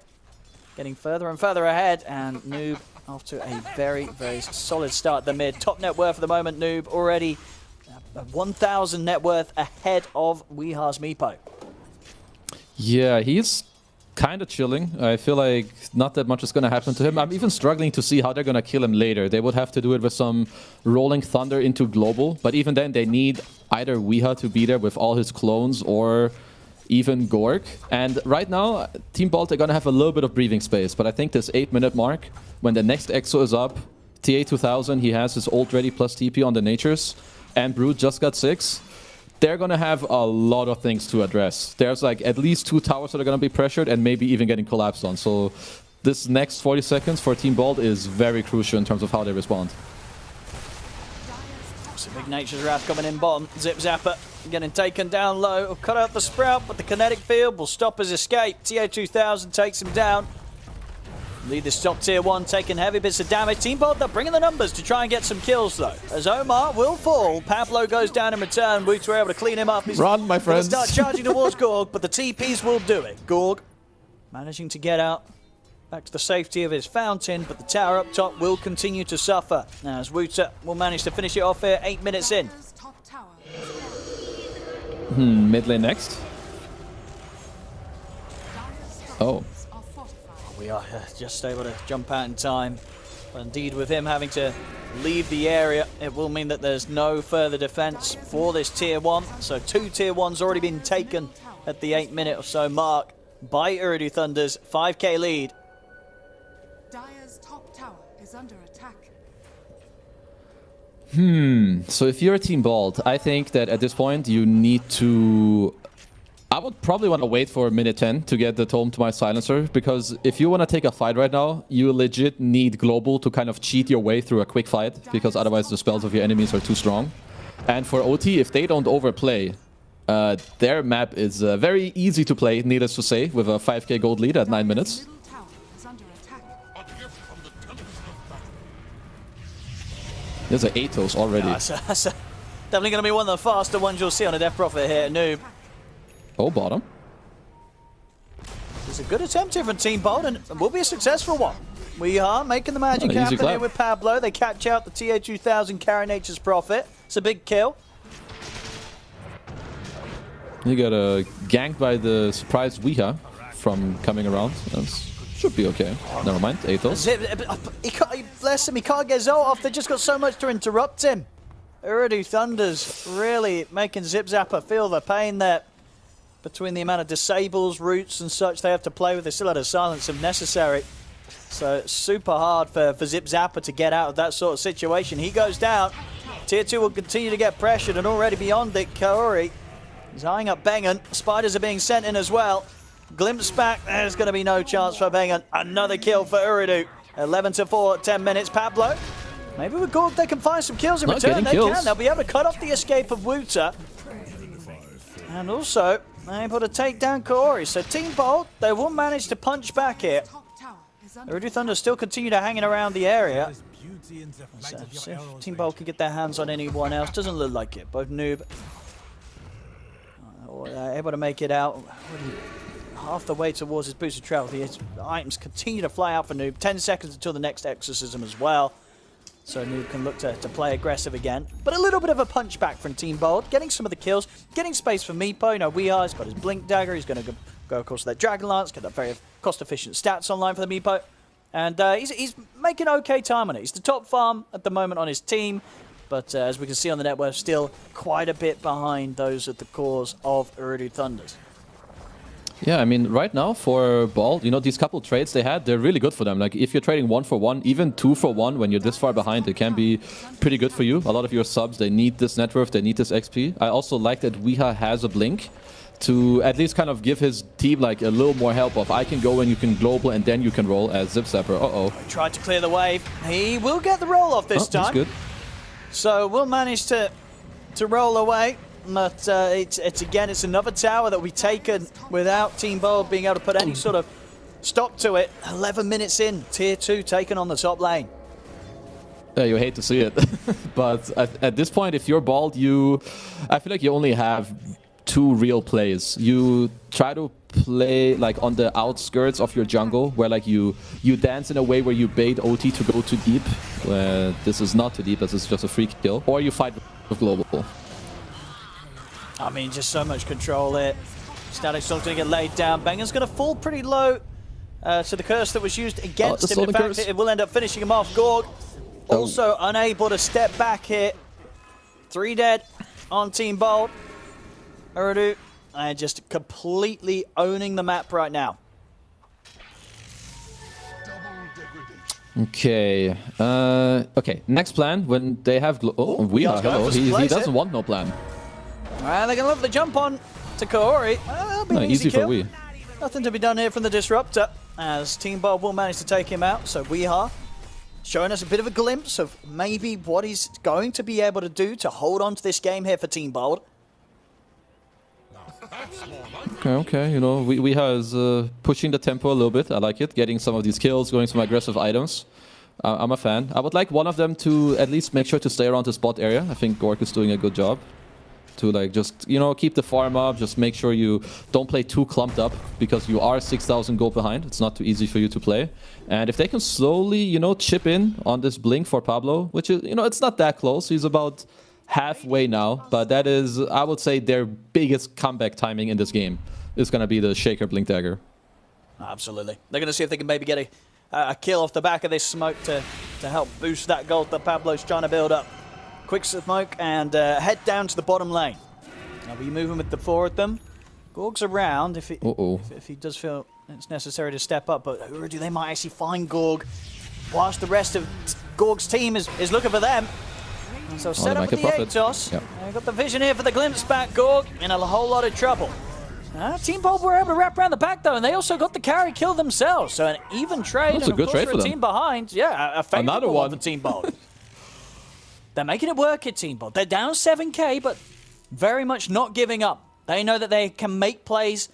getting further and further ahead, and Noob off to a very, very solid start at the mid. Top net worth at the moment, Noob already 1,000 net worth ahead of WEU's Meepo. Yeah, he's kind of chilling. I feel like not that much is going to happen to him. I'm even struggling to see how they're going to kill him later. They would have to do it with some Rolling Thunder into Global, but even then they need either WEU to be there with all his clones or even Gorg. And right now, Team Bolt are going to have a little bit of breathing space, but I think this 8-minute mark, when the next EXO is up, TA 2000, he has his ult ready plus TP on the Natures, and Brute just got 6. They're going to have a lot of things to address. There's like at least 2 towers that are going to be pressured and maybe even getting collapsed on. So this next 40 seconds for Team Bold is very crucial in terms of how they respond. So big Nature's Wrath coming in bottom. Zip Zapper getting taken down low. Will cut out the Sprout, but the kinetic field will stop his escape. TA 2000 takes him down. Lead this top tier 1, taking heavy bits of damage. Team Bold, they're bringing the numbers to try and get some kills, though. As Omar will fall, Pablo goes down in return. Woots were able to clean him up. He's Run, my friends. Start charging towards Gorg, but the TPs will do it. Gorg managing to get out back to the safety of his fountain, but the tower up top will continue to suffer. Now, as Wooter will manage to finish it off here 8 minutes in. Mid lane next. Oh. We are just able to jump out in time. But indeed, with him having to leave the area, it will mean that there's no further defense for this tier 1. So 2 tier 1's already been taken at the 8-minute or so mark by Uridu Thunders. 5k lead. Dire's top tower is under attack. So if you're Team Bald, I think that at this point you need to... I would probably want to wait for minute 10 to get the tome to my silencer, because if you want to take a fight right now, you legit need global to kind of cheat your way through a quick fight, because otherwise the spells of your enemies are too strong. And for OT, if they don't overplay, their map is very easy to play, needless to say, with a 5k gold lead at 9 minutes. There's an Atos already. That's definitely going to be one of the faster ones you'll see on a Death Prophet here, Noob. Oh, bottom. It's a good attempt here from Team Bold, and it will be a successful one. We are making the magic happen here with Pablo. They catch out the TA2000 Carry Nature's Prophet. It's a big kill. You got ganked by the surprised Weha from coming around. Should be okay. Never mind. Athos. Bless him, he can't get Zolt off. They just got so much to interrupt him. Urdu Thunder's really making Zip Zapper feel the pain there. Between the amount of disables, roots and such they have to play with, they still had a silence if necessary. So it's super hard for Zip Zapper to get out of that sort of situation. He goes down. Tier 2 will continue to get pressured, and already beyond it, Kaori is eyeing up Bengen. Spiders are being sent in as well. Glimpse back, there's going to be no chance for Bengen. Another kill for Uridu. 11-4 at 10 minutes. Pablo, maybe with Gorg they can find some kills in return. They can. They'll be able to cut off the escape of Wuta. And also able to take down Kaori. So Team Bolt, they will manage to punch back here. Uridu Thunder still continue to hanging around the area. So see if Team Bolt can get their hands on anyone else. Doesn't look like it. Both Noob able to make it out. Half the way towards his boosted travel. The items continue to fly out for Noob. 10 seconds until the next exorcism as well. So Noob can look to play aggressive again. But a little bit of a punch back from Team Bold. Getting some of the kills. Getting space for Meepo. You know, Weeha's got his Blink Dagger. He's going to go of course, with that Dragon Lance. Get that very cost-efficient stats online for the Meepo. And he's making okay time on it. He's the top farm at the moment on his team. But as we can see on the net, we're still quite a bit behind those at the cores of Uridu Thunders. Yeah, I mean, right now for Bald, you know, these couple trades they had, they're really good for them. Like, if you're trading 1 for 1, even 2 for 1, when you're this far behind, it can be pretty good for you. A lot of your subs, they need this net worth, they need this XP. I also like that Weeha has a Blink to at least kind of give his team, like, a little more help of, I can go and you can global and then you can roll as Zip Zapper. Uh-oh. He tried to clear the wave. He will get the roll off this time. That's good. So we'll manage to roll away. But it's another tower that we've taken without Team Bold being able to put any sort of stop to it. 11 minutes in, Tier 2 taken on the top lane. Yeah, you hate to see it. But at this point, if you're Bald, I feel like you only have 2 real plays. You try to play like on the outskirts of your jungle, where like you dance in a way where you bait OT to go too deep. This is not too deep, as it's just a free kill. Or you fight with global. I mean, just so much control here. Static Storm's going to get laid down. Bengen's going to fall pretty low to the curse that was used against him. In fact, it will end up finishing him off. Gorg also unable to step back here. 3 dead on Team Bold. Uridu just completely owning the map right now. Okay. Okay. Next plan when they have. We are. Hello. He doesn't want no plan. They're going to look the jump on to Kaori. That'll be an easy kill. For Wii. Nothing to be done here from the Disruptor, as Team Bob will manage to take him out. So Weeha showing us a bit of a glimpse of maybe what he's going to be able to do to hold on to this game here for Team Bold. Okay. You know, Weeha is pushing the tempo a little bit. I like it. Getting some of these kills, going some aggressive items. I'm a fan. I would like one of them to at least make sure to stay around the spot area. I think Gork is doing a good job. To like just, you know, keep the farm up, just make sure you don't play too clumped up, because you are 6,000 gold behind. It's not too easy for you to play. And if they can slowly, you know, chip in on this Blink for Pablo, which is, you know, it's not that close. He's about halfway now, but that is, I would say, their biggest comeback timing in this game is going to be the Shaker Blink Dagger. Absolutely. They're going to see if they can maybe get a kill off the back of this smoke to help boost that gold that Pablo's trying to build up. Quick smoke and head down to the bottom lane. Now we're moving with the 4 of them. Gorg's around if he does feel it's necessary to step up, but Uridu, they might actually find Gorg whilst the rest of Gorg's team is looking for them. So set up make with a the profit. ATOS. Yep. I've got the vision here for the glimpse back. Gorg in a whole lot of trouble. Team Bold were able to wrap around the back though, and they also got the carry kill themselves. So an even trade. That's and a good of course trade for for a them. team behind. Yeah, a favorable Another one one. for Team Bold. They're making it work at Team Bold. They're down 7k, but very much not giving up. They know that they can make plays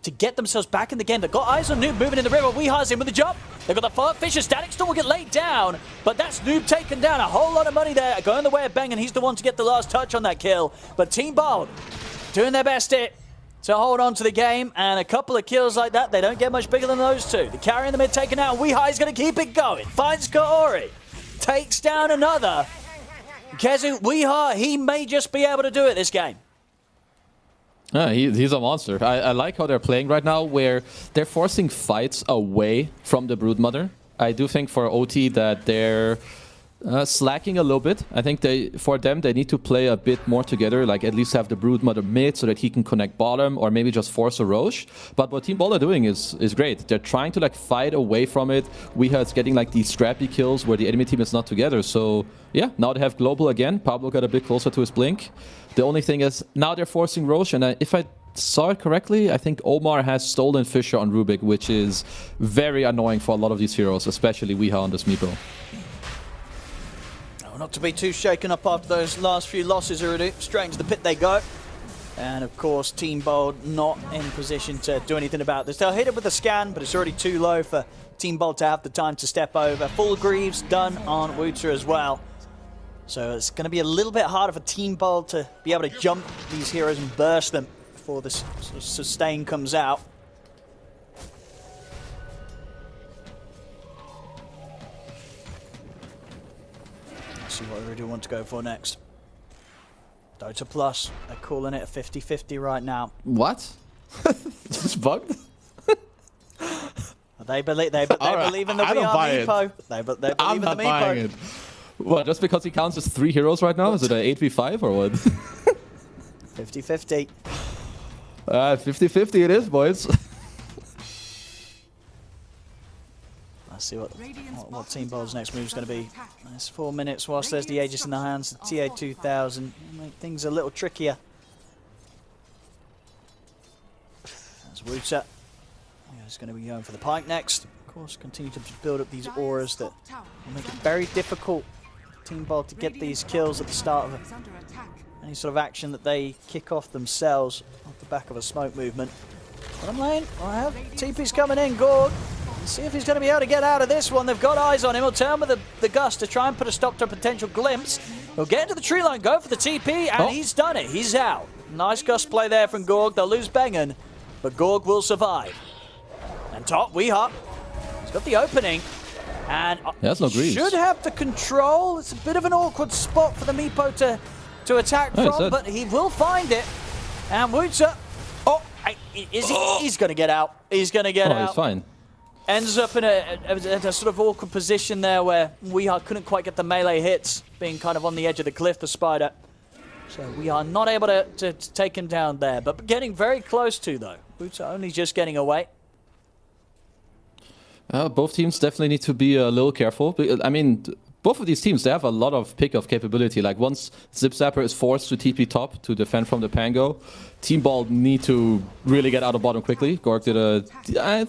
to get themselves back in the game. They've got eyes on Noob moving in the river. WEU's in with the jump. They've got the fire. Fisher Static Storm will get laid down, but that's Noob taken down. A whole lot of money there going the way of Bang, and he's the one to get the last touch on that kill. But Team Bold doing their best here to hold on to the game, and a couple of kills like that, they don't get much bigger than those two. The carry in the mid taken out. WEU's going to keep it going. Finds Kaori. Takes down another. Kezu, WEU, he may just be able to do it this game. Yeah, he's a monster. I like how they're playing right now, where they're forcing fights away from the Broodmother. I do think for OT that they're slacking a little bit. I think for them, they need to play a bit more together, like at least have the Broodmother mid so that he can connect bottom, or maybe just force a Roche. But what Team Bold are doing is great. They're trying to like fight away from it. WEU is getting like these scrappy kills where the enemy team is not together. So yeah, now they have Global again. Pablo got a bit closer to his blink. The only thing is now they're forcing Roche, and if I saw it correctly, I think Omar has stolen Fisher on Rubik, which is very annoying for a lot of these heroes, especially WEU on this meepo. Not to be too shaken up after those last few losses, Urudu. Straight into the pit they go. And of course, Team Bold not in position to do anything about this. They'll hit it with a scan, but it's already too low for Team Bold to have the time to step over. Full Greaves done on Wooter as well. So it's going to be a little bit harder for Team Bold to be able to jump these heroes and burst them before this sort of sustain comes out. Let's see what we really want to go for next. Dota Plus, they're calling it a 50-50 right now. What? It's bugged? They believe in the I don't buy it. meepo. They believe I'm in the not buying meepo. it. What, just because he counts as 3 heroes right now? Is it a 8v5 or what? 50-50. 50-50 it is, boys. Let's see what Team Bold's next move is going to be. It's 4 minutes whilst there's the Aegis in the hands of TA2000. Make things a little trickier. As Wooter is going to be going for the Pike next. Of course, continue to build up these auras that will make it very difficult for Team Bold to get these kills at the start of any sort of action that they kick off themselves off the back of a smoke movement. Bottom lane, I have TP's coming in, Gorg. Let's see if he's going to be able to get out of this one. They've got eyes on him. He'll turn with the gust to try and put a stop to a potential glimpse. He'll get into the tree line, go for the TP, and he's done it. He's out. Nice gust play there from Gorg. They'll lose Bengen, but Gorg will survive. And top, WEU. He's got the opening. And that's no grease. Should have the control. It's a bit of an awkward spot for the meepo to attack from, but he will find it. And Wooter, he's going to get out. He's going to get out. He's fine. Ends up in a sort of awkward position there where WEU couldn't quite get the melee hits, being kind of on the edge of the cliff, the spider. So we are not able to take him down there, but getting very close to, though. Wooter only just getting away. Both teams definitely need to be a little careful. I mean, both of these teams, they have a lot of pick-off capability. Like, once Zip Zapper is forced to TP top to defend from the Pango, Team Bold need to really get out of bottom quickly. Gorg did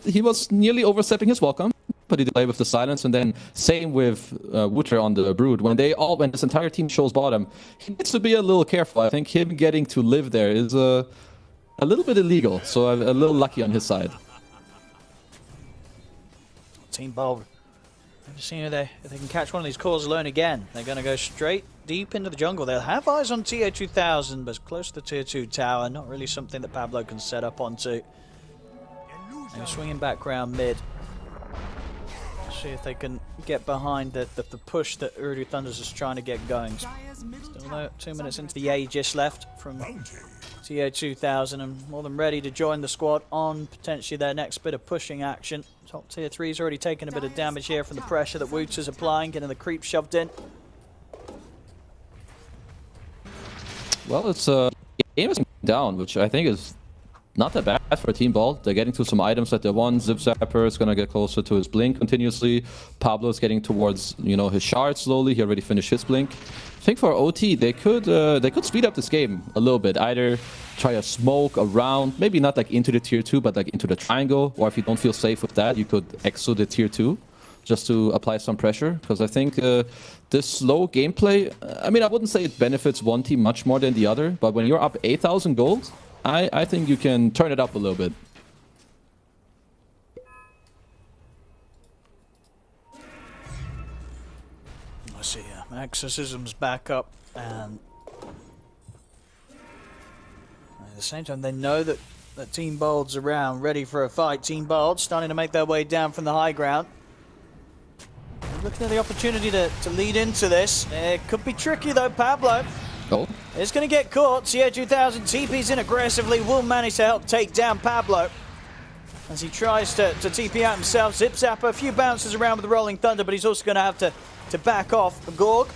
he was nearly overstepping his welcome, but he delayed with the silence. And then same with Wooter on the Brood. When this entire team shows bottom, he needs to be a little careful. I think him getting to live there is a little bit illegal. So a little lucky on his side. Team Bold. Just seeing if they can catch one of these calls alone again. They're going to go straight deep into the jungle. They'll have eyes on TA2000, but it's close to the tier 2 tower. Not really something that Pablo can set up onto. And swinging back round mid. See if they can get behind the push that Urudu Thunders is trying to get going. Still 2 minutes into the Aegis left from TA2000, and more than ready to join the squad on potentially their next bit of pushing action. Top tier 3's already taken a bit of damage here from the pressure that Wooter's applying, getting the creep shoved in. Well, it's game is down, which I think is not that bad for Team Bald. They're getting to some items that they want. Zip Zapper is gonna get closer to his blink continuously. Pablo's getting towards, you know, his shard slowly. He already finished his blink. I think for OT they could speed up this game a little bit. Either try a smoke around, maybe not like into the tier 2, but like into the triangle. Or if you don't feel safe with that, you could exit the tier 2 just to apply some pressure. Because I think this slow gameplay, I mean, I wouldn't say it benefits one team much more than the other, but when you're up 8,000 gold, I think you can turn it up a little bit. Let's see here. Exorcism's back up, and at the same time, they know that Team Bold's around, ready for a fight. Team Bold starting to make their way down from the high ground. Looking at the opportunity to lead into this. It could be tricky though, Pablo. Oh. It's going to get caught. CA 2000 TPs in aggressively, will manage to help take down Pablo as he tries to TP out himself. Zip Zapper, a few bounces around with the Rolling Thunder, but he's also going to have to back off. Gorg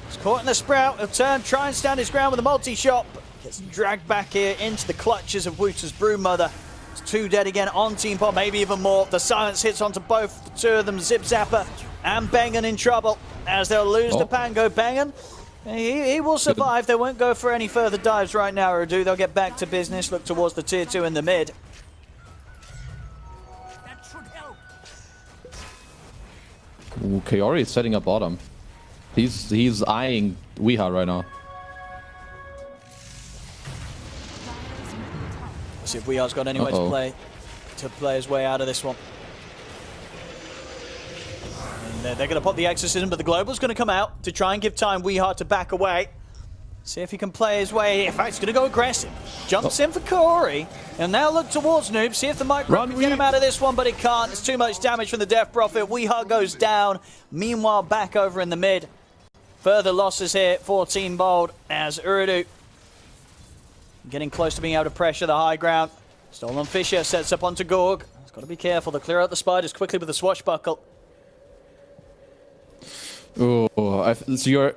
is caught in the Sprout. He'll turn, try and stand his ground with a multi-shot. Gets dragged back here into the clutches of Wooter's Broodmother. It's 2 dead again on Team Pop, maybe even more. The silence hits onto both the 2 of them. Zip Zapper and Bengen in trouble as they'll lose the Pango. Bengen, he will survive. They won't go for any further dives right now, or do. They'll get back to business, look towards the tier 2 in the mid. Ooh, Kaori is setting up bottom. He's eyeing Weeha right now. Let's see if Weeha's got anywhere to play his way out of this one. And they're going to pop the Exorcism, but the Global's going to come out to try and give time Weeha to back away. See if he can play his way. In fact, he's going to go aggressive. Jumps in for Kaori. And now look towards Noob. See if the micro can get him out of this one, but it can't. It's too much damage from the Death Prophet. Weeha goes down. Meanwhile, back over in the mid. Further losses here for Team Bold as Uridu getting close to being able to pressure the high ground. Stolen Fisher sets up onto Gorg. He's got to be careful to clear out the spiders quickly with the swashbuckle. Oh, so you're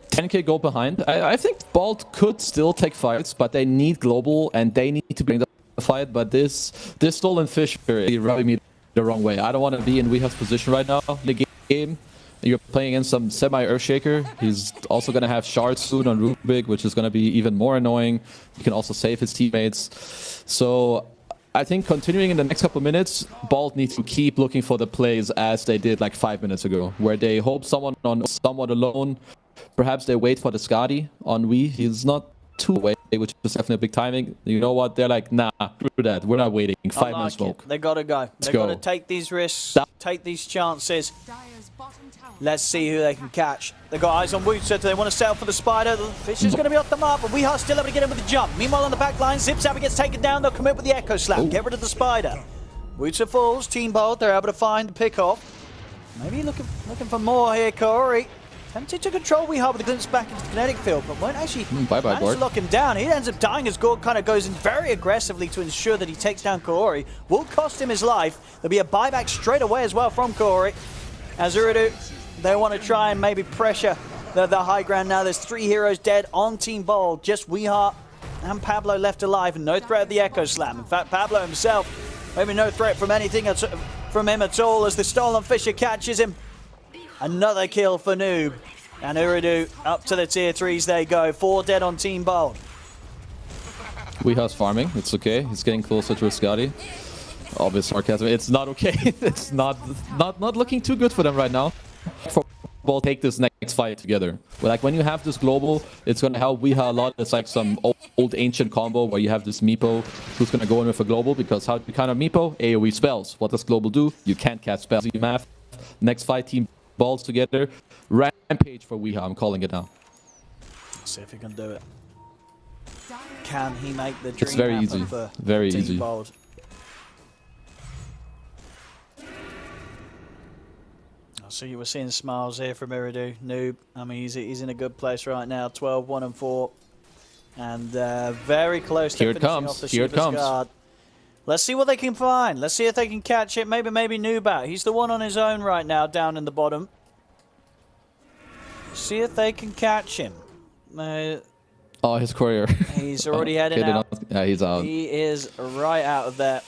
10k gold behind. I think Bald could still take fights, but they need global and they need to bring the fight. But this Stolen Fish is rubbing me the wrong way. I don't want to be in Weeha's position right now in the game. You're playing against some semi-Earthshaker. He's also going to have shards soon on Rubik, which is going to be even more annoying. He can also save his teammates. So I think continuing in the next couple minutes, Bald needs to keep looking for the plays as they did like 5 minutes ago, where they hope someone on somewhat alone. Perhaps they wait for the Skadi on Wii. He's not too away, which is definitely a big timing. You know what? They're like, nah, screw that. We're not waiting. 5 minutes smoke. They gotta go. They gotta take these risks, take these chances. Let's see who they can catch. They got eyes on Wooter. Do they want to settle for the spider? The fish is going to be off the mark, but Weeha's still able to get in with the jump. Meanwhile, on the back line, Zip Zapper gets taken down. They'll commit with the Echo Slap. Get rid of the spider. Wooter falls. Team Bold, they're able to find the pick off. Maybe looking for more here, Kaori. Tempted to control Weeha with a glimpse back into the kinetic field, but won't actually manage to lock him down. He ends up dying as Gorg kind of goes in very aggressively to ensure that he takes down Kaori. Will cost him his life. There'll be a buyback straight away as well from Kaori. As Uridu, they want to try and maybe pressure the high ground now. There's 3 heroes dead on Team Bold. Just Weeha and Pablo left alive and no threat of the Echo Slam. In fact, Pablo himself, maybe no threat from anything from him at all as the Stolen Fisher catches him. Another kill for Noob. And Uridu up to the tier 3s they go. 4 dead on Team Bold. Weeha's farming. It's okay. He's getting closer to his Skadi. Obvious sarcasm. It's not okay. It's not looking too good for them right now. For Bald take this next fight together. But like when you have this global, it's gonna help Weeha a lot. It's like some old ancient combo where you have this Meepo who's gonna go in with a global, because how do you counter Meepo? AoE spells. What does global do? You can't cast spells. You math. Next fight, Team Balls together. Rampage for Weeha. I'm calling it now. Let's see if he can do it. Can he make the dream It's very happen easy. for Very Team easy. Bold? So you were seeing smiles here from Iridu. Noob, I mean, he's in a good place right now. 12, 1 and 4. And very close to finishing off the Shiva's Guard. Let's see what they can find. Let's see if they can catch it. Maybe Noob out. He's the one on his own right now down in the bottom. See if they can catch him. Oh, his courier. He's already heading out. Yeah, he's out. He is right out of there.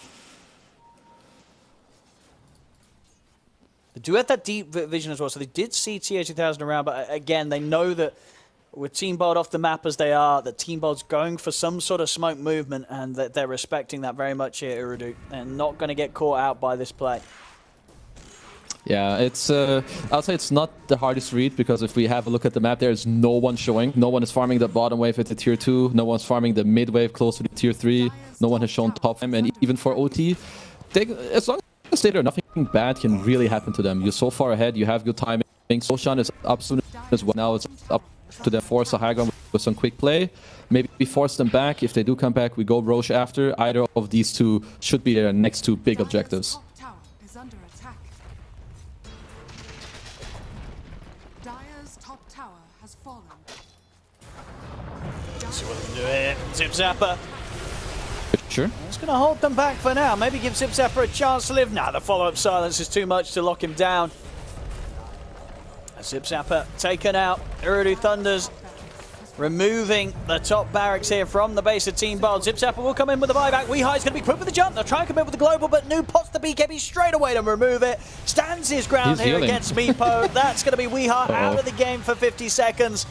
They do have that deep vision as well, so they did see TA2000 around, but again, they know that with Team Bold off the map as they are, that Team Bold's going for some sort of smoke movement, and that they're respecting that very much here, Urudu, and not going to get caught out by this play. Yeah, it's. I'll say it's not the hardest read, because if we have a look at the map, there's no one showing. No one is farming the bottom wave at the tier 2. No one's farming the mid wave close to the tier 3. No one has shown top time, and even for OT, as long as they there, nothing bad can really happen to them. You're so far ahead. You have good timing. Soshan is up soon as well. Now it's up to them, force a high ground with some quick play. Maybe we force them back. If they do come back, we go Roche after. Either of these two should be their next two big objectives. See what they can do here. Zip Zapper. Sure. It's going to hold them back for now. Maybe give Zip Zapper a chance to live. Nah, the follow-up silence is too much to lock him down. Zip Zapper taken out. Urudu Thunders removing the top barracks here from the base of Team Bold. Zip Zapper will come in with the buyback. Weehai's going to be quick with the jump. They'll try and come in with the global, but Noob pots the BKB straight away to remove it. Stands his ground here against Meepo. That's going to be Weehai out of the game for 50 seconds.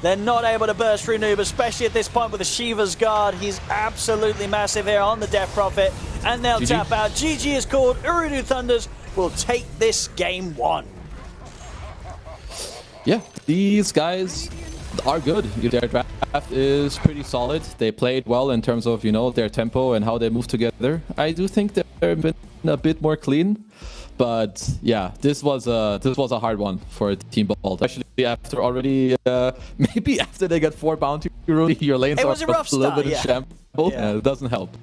They're not able to burst through Noob, especially at this point with the Shiva's guard. He's absolutely massive here on the Death Prophet, and they'll tap out. GG is called. Urudu Thunders will take this game 1. Yeah, these guys are good. Their draft is pretty solid. They played well in terms of, you know, their tempo and how they move together. I do think they're a bit more clean. But yeah, this was a hard one for Team Bold, especially after already maybe after they got 4 bounty rules, your lanes are a little bit in shambles. Yeah, it doesn't help.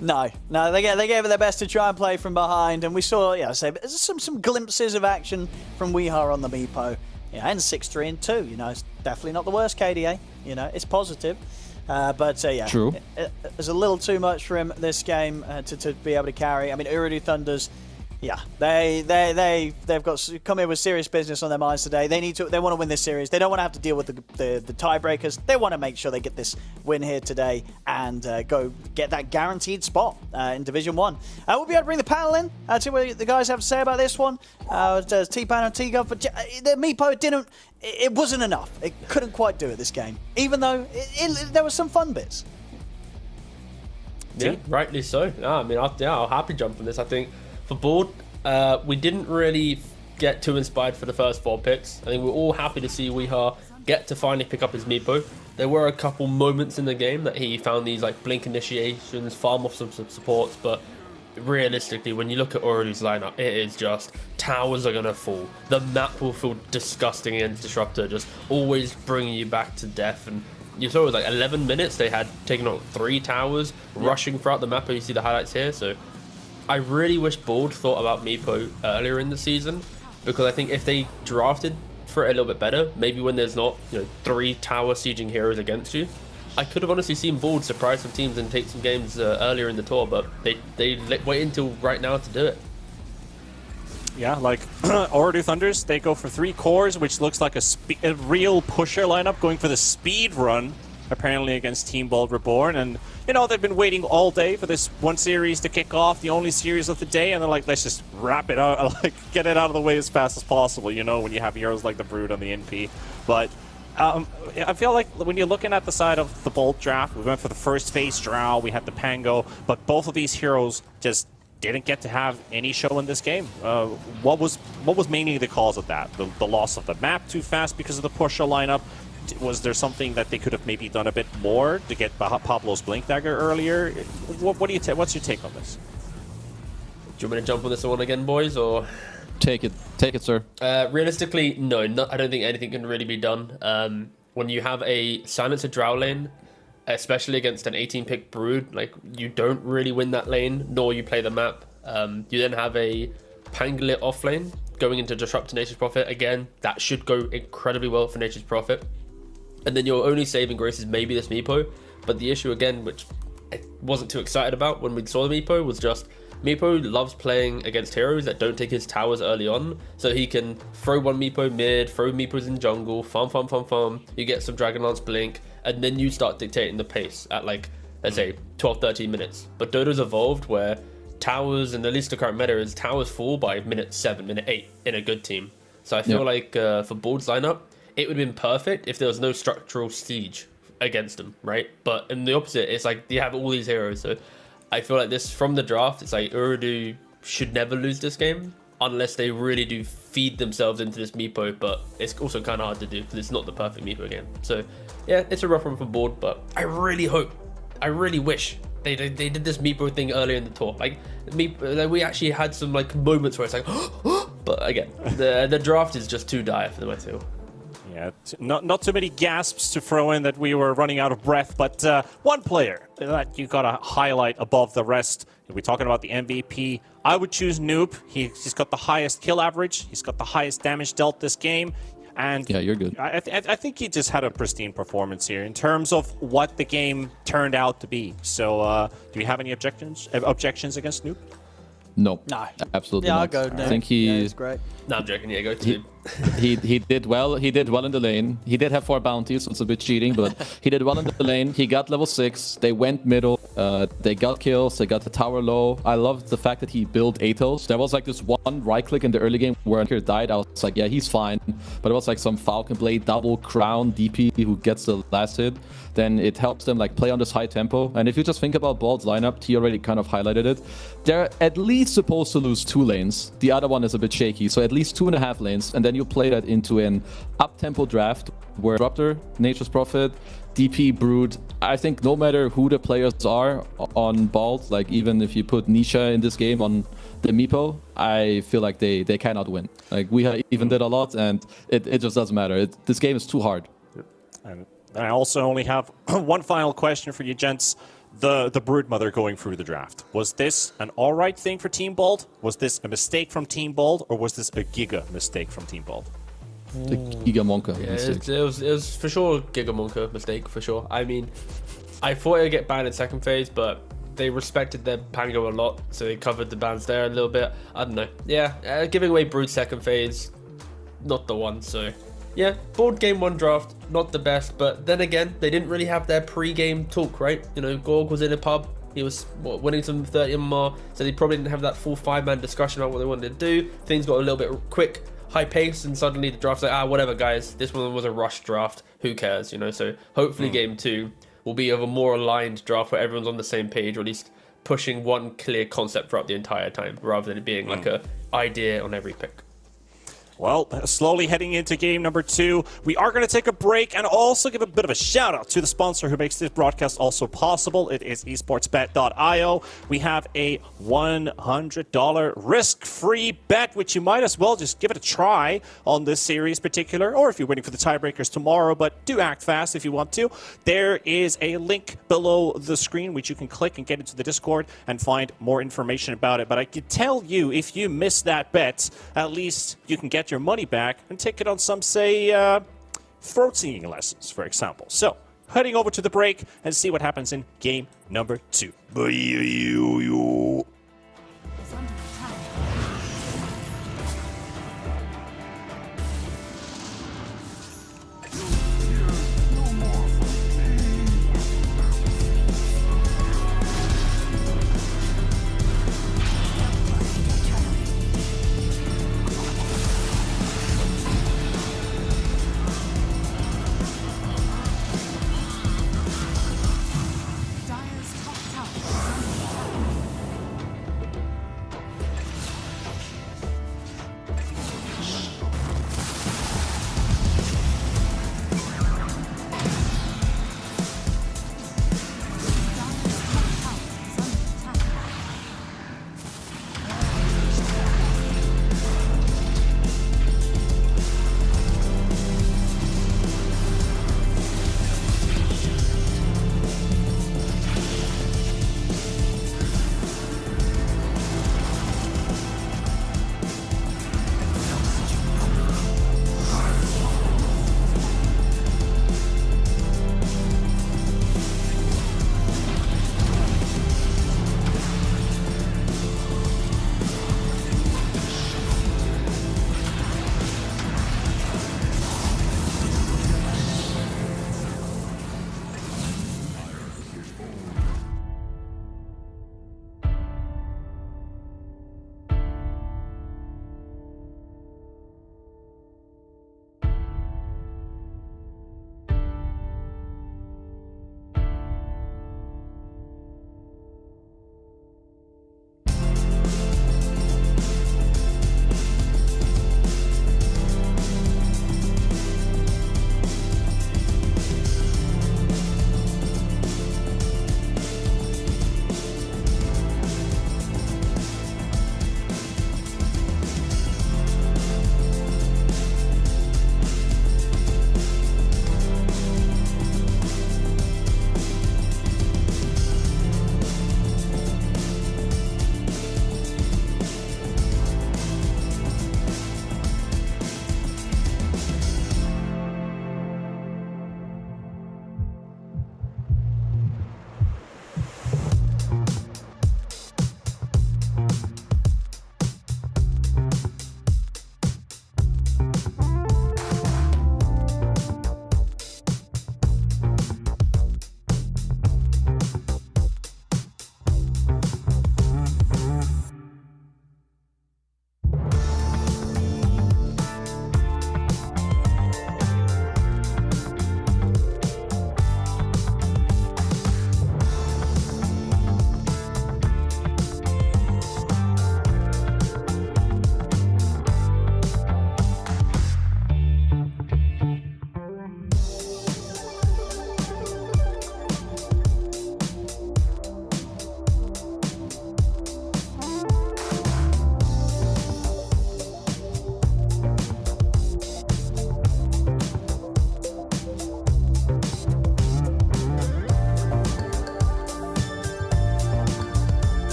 No, they gave it their best to try and play from behind, and we saw, some glimpses of action from Weehai on the Meepo. Yeah, and 6-3 and 2. You know, it's definitely not the worst KDA. You know, it's positive. But yeah, true. There's a little too much for him this game to be able to carry. I mean, Urudu Thunders. Yeah, they've got come in with serious business on their minds today. They want to win this series. They don't want to have to deal with the tiebreakers. They want to make sure they get this win here today and go get that guaranteed spot in Division 1. We'll be able to bring the panel in to see what the guys have to say about this one. T-Pan and T-Gov, but the Meepo it wasn't enough. It couldn't quite do it this game, even though there were some fun bits. Yeah, rightly so. I mean, I'll happy jump on this. I think for Board, we didn't really get too inspired for the first 4 picks. I think we're all happy to see Weehai get to finally pick up his Meepo. There were a couple moments in the game that he found these like blink initiations, farm off some supports, but realistically, when you look at Urudu's lineup, it is just towers are gonna fall. The map will feel disgusting against Disruptor, just always bringing you back to death. And you saw it was like 11 minutes they had taken out 3 towers, rushing throughout the map. And you see the highlights here. So I really wish Bold thought about Meepo earlier in the season, because I think if they drafted for it a little bit better, maybe when there's not 3 tower sieging heroes against you, I could have honestly seen Bold surprise some teams and take some games earlier in the tour, but they wait until right now to do it. Yeah, like Urudu Thunders, they go for 3 cores, which looks like a real pusher lineup, going for the speed run, apparently against Team Bold Reborn. And, they've been waiting all day for this one series to kick off, the only series of the day, and they're like, let's just wrap it out, like, get it out of the way as fast as possible, when you have heroes like the Brood on the NP. But I feel like when you're looking at the side of the Bolt draft, we went for the first phase Drow, we had the Pango, but both of these heroes just didn't get to have any show in this game. What was mainly the cause of that? The loss of the map too fast because of the pusher lineup? Was there something that they could have maybe done a bit more to get Pablo's Blink Dagger earlier? What do you what's your take on this? Do you want me to jump on this one again, boys, or? Take it, sir. Realistically, no. I don't think anything can really be done. When you have a Silencer Drow lane, especially against an 18-pick Brood, like, you don't really win that lane, nor you play the map. You then have a Pangolin off lane going into Disrupt to Nature's Prophet. Again, that should go incredibly well for Nature's Prophet. And then your only saving grace is maybe this Meepo. But the issue, again, which I wasn't too excited about when we saw the Meepo, was just Meepo loves playing against heroes that don't take his towers early on, so he can throw one Meepo mid, throw Meepos in jungle, farm. You get some Dragonlance Blink, and then you start dictating the pace at like, let's say 12, 13 minutes. But Dodo's evolved where towers, and at least the current meta is towers fall by minute 7, minute 8 in a good team. So I feel like for Board's lineup, it would have been perfect if there was no structural siege against them, right? But in the opposite, it's like you have all these heroes. So I feel like this, from the draft, it's like Urdu should never lose this game unless they really do feed themselves into this Meepo, but it's also kind of hard to do because it's not the perfect Meepo game. So yeah, it's a rough one for Board, but I really wish they did this Meepo thing earlier in the tour. Like we actually had some like moments where it's like, but again, the draft is just too dire for them, I feel. Yeah, not too many gasps to throw in that we were running out of breath, but one player that you got to highlight above the rest. If we're talking about the MVP, I would choose Noob. He's got the highest kill average. He's got the highest damage dealt this game. And yeah, you're good. I think he just had a pristine performance here in terms of what the game turned out to be. So do you have any objections against Noob? No, absolutely not. I'll go Noob. I think he's great. No, I'm joking. Yeah, go to Noob. he did well. He did well in the lane. He did have 4 bounties, so it's a bit cheating, but he did well in the lane. He got level 6. They went middle. They got kills. They got the tower low. I loved the fact that he built Athos. There was like this one right click in the early game where Anchor died. I was like, yeah, he's fine. But it was like some Falcon Blade double crown DP who gets the last hit. Then it helps them like play on this high tempo. And if you just think about Bald's lineup, he already kind of highlighted it. They're at least supposed to lose 2 lanes. The other one is a bit shaky, so at least 2.5 lanes. And then you play that into an up-tempo draft where Disruptor, Nature's Prophet, DP, Brood. I think no matter who the players are on Bald, like even if you put Nisha in this game on the Meepo, I feel like they cannot win. Like we even did a lot, and it just doesn't matter. This game is too hard. And I also only have one final question for you, gents. The Broodmother going through the draft. Was this an alright thing for Team Bald? Was this a mistake from Team Bald? Or was this a giga mistake from Team Bald? The Giga Monka mistake. It was for sure Giga Monka mistake, for sure. I mean, I thought it would get banned in second phase, but they respected their Pango a lot, so they covered the bans there a little bit. I don't know. Yeah, giving away Brood second phase, not the one, so... Yeah, Board game 1 draft, not the best, but then again, they didn't really have their pre-game talk, right? You know, Gorg was in a pub, he was winning some 30 MMR, so they probably didn't have that full 5-man discussion about what they wanted to do. Things got a little bit quick, high pace, and suddenly the draft's like, whatever guys, this one was a rush draft, who cares, you know? So hopefully game 2 will be of a more aligned draft where everyone's on the same page, or at least pushing one clear concept throughout the entire time, rather than it being like a idea on every pick. Well, slowly heading into game number 2. We are going to take a break and also give a bit of a shout out to the sponsor who makes this broadcast also possible. It is esportsbet.io. We have a $100 risk-free bet, which you might as well just give it a try on this series particular, or if you're waiting for the tiebreakers tomorrow, but do act fast if you want to. There is a link below the screen which you can click and get into the Discord and find more information about it. But I can tell you, if you miss that bet, at least you can get your money back and take it on some, say, throat singing lessons, for example. So, heading over to the break and see what happens in game number 2.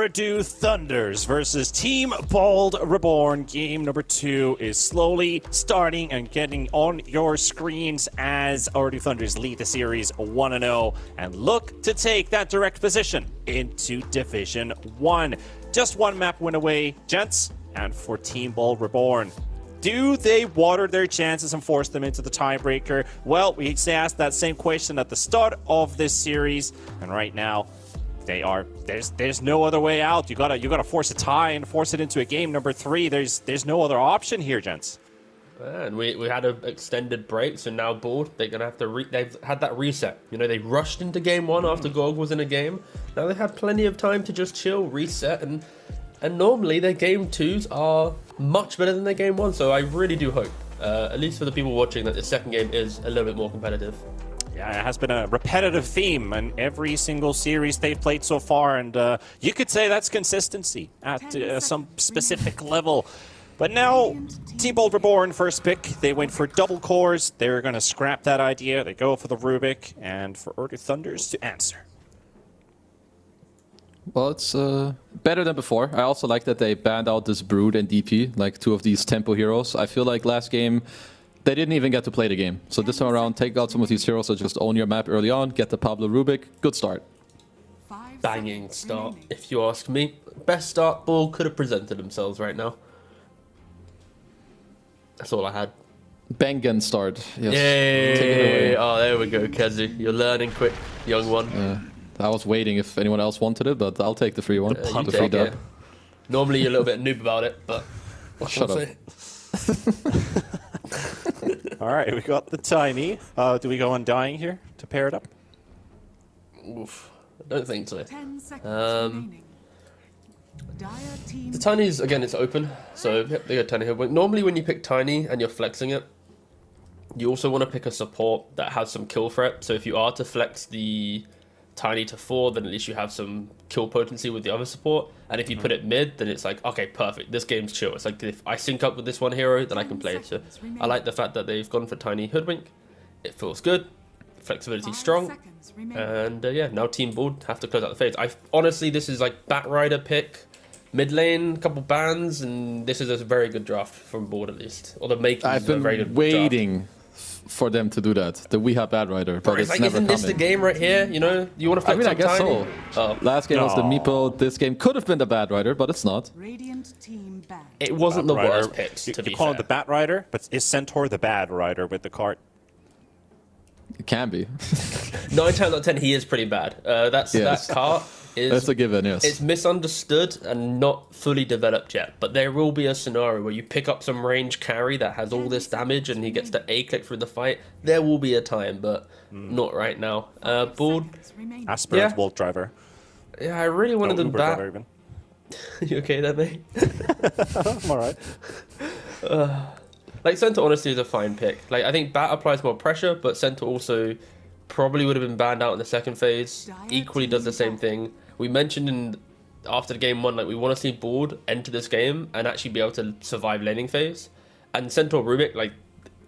Urdu Thunders versus Team Bold Reborn. Game number 2 is slowly starting and getting on your screens as Urdu Thunders lead the series 1-0 and look to take that direct position into Division 1. Just one map win away, gents, and for Team Bold Reborn. Do they water their chances and force them into the tiebreaker? Well, we asked that same question at the start of this series, and right now, there's no other way out. You gotta force a tie and force it into a game number 3. There's no other option here, gents. And we had an extended break, so now Bold, they're gonna have to they've had that reset. You know, they rushed into game 1 after GOG was in a game. Now they had plenty of time to just chill, reset, and normally their game 2s are much better than their game 1. So I really do hope, at least for the people watching, that the second game is a little bit more competitive. Yeah, it has been a repetitive theme in every single series they've played so far, and you could say that's consistency at some specific level. But now, Team Bold Reborn, first pick, they went for double cores. They're going to scrap that idea. They go for the Rubik, and for Urdu Thunders to answer. Well, it's better than before. I also like that they banned out this Brood and DP, like 2 of these tempo heroes. I feel like last game, they didn't even get to play the game. So this time around, take out some of these heroes that just own your map early on, get the Pablo Rubik. Good start. Banging start, if you ask me. Best start Bold could have presented themselves right now. That's all I had. Bangan start. Yes. Yay! Take it away. Oh, there we go, Kezu. You're learning quick, young one. I was waiting if anyone else wanted it, but I'll take the free one. You The free take it. dub. Normally you're a little bit noob about it, but what can Shut I up. say? All right, we got the Tiny. Do we go Undying here to pair it up? Oof, I don't think so. 10 seconds remaining. Dire team The Tiny's, again, it's open, so yep, they got Tiny here. But normally when you pick Tiny and you're flexing it, you also want to pick a support that has some kill threat. So if you are to flex the Tiny to 4, then at least you have some kill potency with the other support. And if you put it mid, then it's like, okay, perfect, this game's chill. It's like, if I sync up with this one hero, then I can play it. So I like the fact that they've gone for Tiny Hoodwink. It feels good, flexibility 5 strong. seconds remaining. And yeah, now Team Bold have to close out the phase. Honestly, this is like Batrider pick, mid lane, couple bans, and this is a very good draft from Bold at least. Or the making I've is a very been good waiting for them to do that. The We Have Bad Rider, but draft. it's Like, never isn't coming. this the game right here? You know, you want to flex I guess Tiny? so. Oh, Last game was the No. Meepo. This game could have been the Bad Rider, but it's not. Radiant team back. it wasn't the Rider. worst picks, You to be call fair. it the Bat Rider, but is Centaur the Bad Rider with the cart? It can be. 9 times out of 10, he is pretty bad. Yes. That cart is... That's a given, yes. It's misunderstood and not fully developed yet, but there will be a scenario where you pick up some range carry that has all this damage and he gets to A-click through the fight. There will be a time, but not right now. Bold, Seconds remaining. Aspirant Yeah. Wolf Driver. yeah, I really wanted No, them Uber back. Driver even. You okay there, mate? I'm alright. Like, Centaur honestly is a fine pick. Like, I think Bat applies more pressure, but Centaur also probably would have been banned out in the second phase. Equally does the same thing. We mentioned after the game 1, like, we want to see Board enter this game and actually be able to survive laning phase. And Centaur Rubik, like,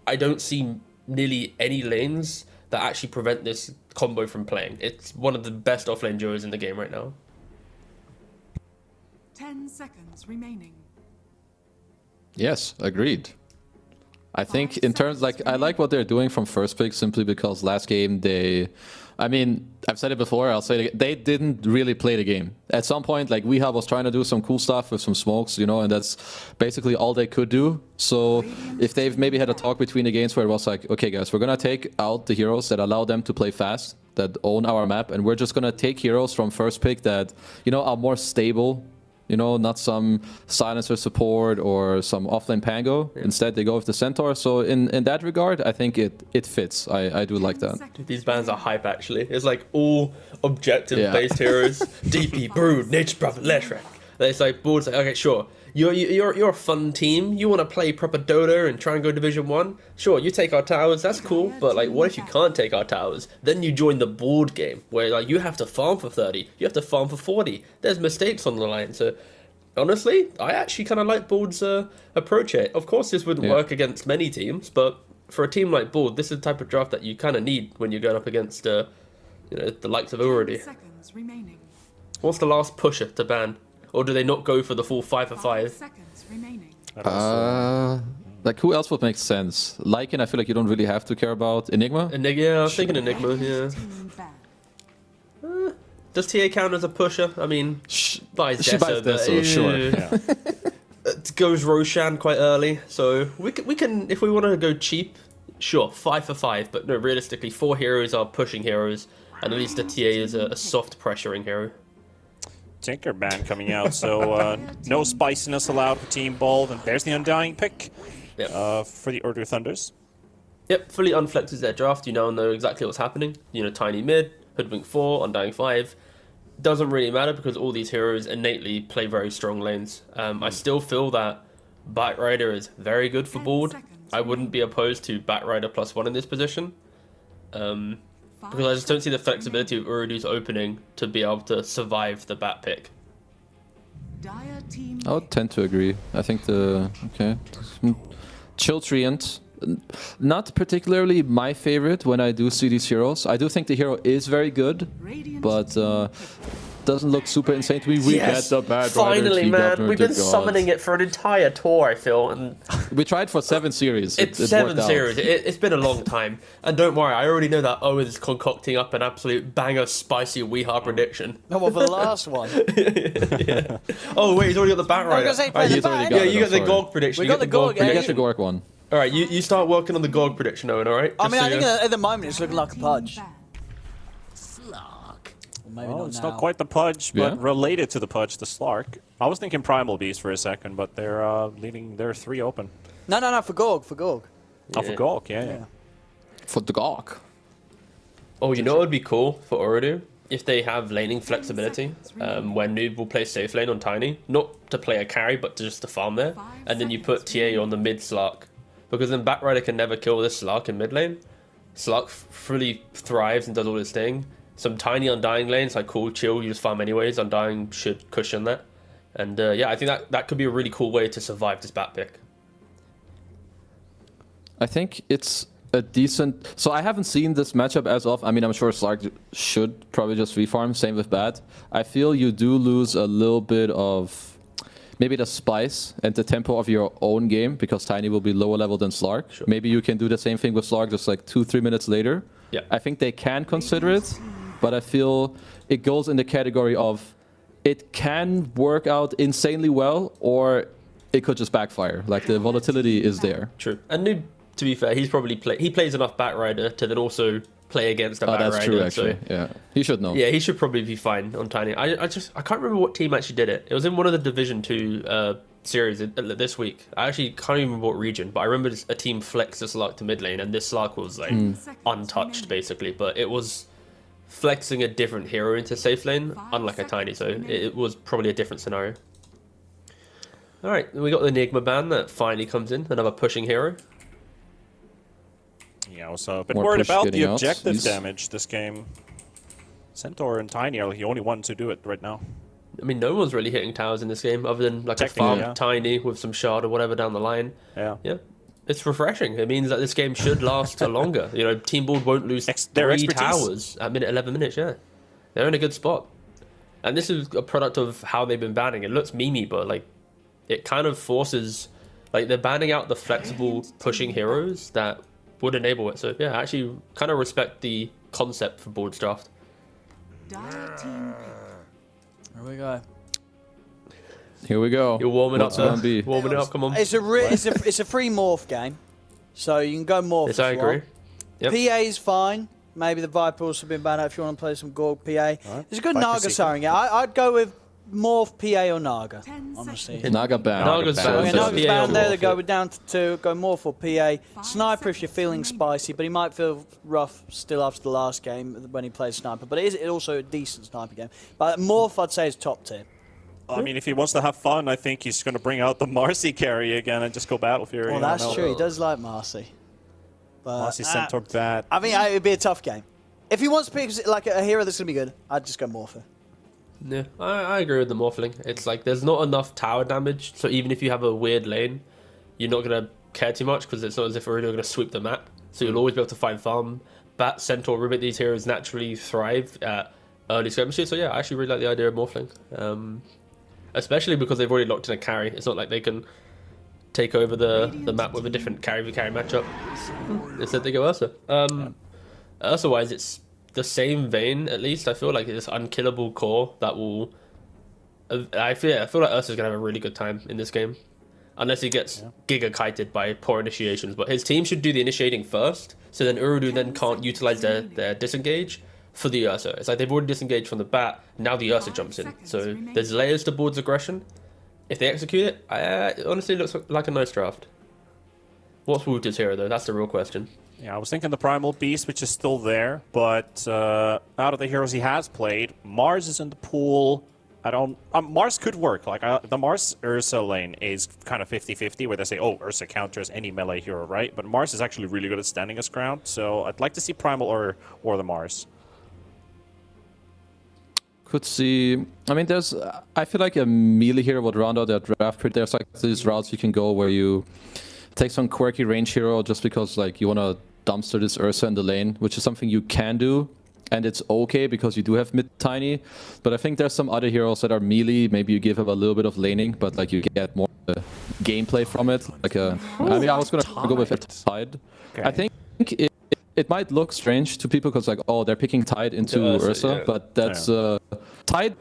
I don't see nearly any lanes that actually prevent this combo from playing. It's one of the best offlane duos in the game right now. 10 seconds remaining. Yes, agreed. I think in terms, like, I like what they're doing from first pick simply because last game I mean, I've said it before, I'll say it again, they didn't really play the game. At some point, like, WeHub was trying to do some cool stuff with some smokes, you know, and that's basically all they could do. So if they've maybe had a talk between the games where it was like, okay guys, we're gonna take out the heroes that allow them to play fast, that own our map, and we're just gonna take heroes from first pick that, you know, are more stable. You know, not some silencer support or some offlane Pango. Yeah. Instead, they go with the Centaur. So in that regard, I think it fits. I do like that. These bans are hype, actually. It's like all objective-based heroes. DP, Brood, Nature Prophet, Leshrac. It's like, Board's like, okay, sure. You're a fun team. You want to play proper Dota and try and go Division 1? Sure, you take our towers, that's cool. But, like, what if you can't take our towers? Then you join the board game, where, like, you have to farm for 30. You have to farm for 40. There's mistakes on the line. So, honestly, I actually kind of like Board's approach here. Of course, this wouldn't work against many teams, but for a team like Board, this is the type of draft that you kind of need when you're going up against, you know, the likes of Urudi. Seconds remaining. What's the last pusher to ban? or do they not go for the full 5 for 5 5? seconds remaining. Like, who else would make sense? Lycan, I feel like you don't really have to care about. Enigma? Enigma, yeah, I was thinking Enigma, yeah. Team ban. Does TA count as a pusher? I mean, buys She buys Deso, sure. Yeah. It goes Roshan quite early, so we can if we want to go cheap, sure, 5 for 5. But no, realistically, 4 heroes are pushing heroes, and at least the TA is a soft pressuring hero. Tinker ban coming out, so no spiciness allowed for Team Bold, and there's the Undying pick Yep. for the Urdu Thunders. Yep, fully unflexes their draft. You now know exactly what's happening. You know, Tiny mid, Hoodwink 4, Undying 5. Doesn't really matter because all these heroes innately play very strong lanes. I still feel that Batrider is very good for 10 board. seconds I wouldn't be opposed to Batrider +1 in this position. Because I just don't see the flexibility of Urudu's opening to be able to survive the Bat pick. Dire team I would tend to agree. I think the... Okay. Chiltriant. Not particularly my favorite when I do see these heroes. I do think the hero is very good, Radiant but team doesn't look super insane to me. We get the bad Finally, man. Governor We've to been God. summoning it for an entire tour, I feel, and We tried for 7 series. it's it 7 worked out. series. It's been a long time. And don't worry, I already know that Owen's concocting up an absolute banger spicy Weehaw prediction. No, well, for the last one. Oh, wait, he's already got the Bat I was Rider. gonna say, Alright, play the he's already bat. got yeah, it, you I'm got the sorry. Gorg prediction. We you got the Gorg, You yeah. get the Gork one. Alright, you start working on the Gorg prediction, Owen, alright? I mean, I think Just so at the moment it's looking like a team pudge. ban. Or maybe Well, not it's now. not quite the Pudge, but Yeah. related to the Pudge, the Slark. I was thinking Primal Beast for a second, but they're leading. They're 3 open. No, for Gorg, for Gorg. Oh, for Yeah. Gawk, yeah. For the Gork. Oh, you know what would be cool for Urudu? If they have laning flexibility, where Noob will play safe lane on Tiny, not to play a carry, but just to farm there, and then you put TA on the mid Slark, because then Batrider can never kill this Slark in mid lane. Slark fully thrives and does all his thing. Some tiny Undying lanes, like cool, chill, you just farm anyways. Undying should cushion that. And yeah, I think that could be a really cool way to survive this Bat pick. I think it's a decent... So I haven't seen this matchup as of... I mean, I'm sure Slark should probably just refarm. Same with Bat. I feel you do lose a little bit of... Maybe the spice and the tempo of your own game, because Tiny will be lower level than Slark. Sure. Maybe you can do the same thing with Slark just like 2-3 minutes later. Yeah. I think they can consider it, but I feel it goes in the category of it can work out insanely well, or it could just backfire. Like, the volatility is there. True. And Noob, to be fair, he's probably he plays enough Batrider to then also play against a Oh, Batrider. that's true, actually. Yeah, he should know. Yeah, he should probably be fine on Tiny. I can't remember what team actually did it. It was in one of the Division 2 series this week. I actually can't even remember what region, but I remember a team flexed this Slark to mid lane, and this Slark was like untouched basically. But it was flexing a different hero into safe lane, unlike a Tiny, so it was probably a different scenario. All right, we got the Enigma ban that finally comes in, another pushing hero. Yeah, I was a bit More worried push about the getting out. objective He's- damage this game. Centaur and Tiny are the only ones who do it right now. I mean, no one's really hitting towers in this game other than like a Technically, farm yeah. Tiny with some shard or whatever down the line. Yeah. Yeah, it's refreshing. It means that this game should last longer. You know, Team Board won't lose Their 3 expertise. towers at minute 11 minutes. Yeah, they're in a good spot. And this is a product of how they've been banning. It looks memey, but like it kind of forces, like they're banning out the flexible pushing heroes that would enable it. So yeah, I actually kind of respect the concept for Board's draft. Dire team Here we go. Here we go. You're warming What's up, it gonna be? warming it up. Come on. It's a free morph game, so you can go morph. Yes, if I you agree. want. Yep. PA is fine. Maybe the Viper also been banned out if you want to play some Gorg PA. There's a good Viper Naga secret. Saring. Yeah, I'd go with morph PA or Naga. 10 Honestly. seconds. Naga ban. Naga's ban. Okay, So Naga's PA banned or there. They morph, go yeah. with down to 2. Go morph or PA. Sniper if you're feeling spicy, but he might feel rough still after the last game when he plays Sniper. But it is also a decent Sniper game. But morph I'd say is top tier. I mean, if he wants to have fun, I think he's going to bring out the Marcy carry again and just go Battle Fury. Well, I that's don't know. true. He does like Marcy. But, Marcy Centaur Bat. I mean, it would be a tough game. If he wants to pick like a hero that's going to be good, I'd just go Morpher. Yeah, I agree with the morphling. It's like there's not enough tower damage, so even if you have a weird lane, you're not gonna care too much because it's not as if we're really gonna sweep the map. So you'll always be able to find farm. Bat, Centaur, Rubik, these heroes naturally thrive at early skirmishes. So yeah, I actually really like the idea of morphling. And especially because they've already locked in a carry. It's not like they can take over the map with a different carry v carry matchup. Instead they go Ursa. Ursa wise, it's the same vein at least. I feel like this unkillable core that will. I feel like Ursa's gonna have a really good time in this game, unless he gets giga kited by poor initiations. But his team should do the initiating first, so then Urudu then can't utilize their disengage for the Ursa. It's like they've already disengaged from the bat. Now the Ursa jumps in. So there's layers to board's aggression. If they execute it, it honestly looks like a nice draft. What's Wooter's hero though? That's the real question. Yeah, I was thinking the Primal Beast, which is still there, but out of the heroes he has played, Mars is in the pool. I don't... Mars could work. Like, the Mars-Ursa lane is kind of 50-50, where they say, oh, Ursa counters any melee hero, right? But Mars is actually really good at standing his ground, so I'd like to see Primal or the Mars. Could see... I mean, there's... I feel like a melee hero would round out that draft. There's like these routes you can go where you take some quirky range hero just because, like, you want to dumpster this Ursa in the lane, which is something you can do. And it's okay because you do have mid-tiny, but I think there's some other heroes that are melee. Maybe you give him a little bit of laning, but like you get more gameplay from it. Like I mean, I was gonna go with a Tide. Okay. I think it might look strange to people because like, oh, they're picking Tide into Ursa, but that's Tide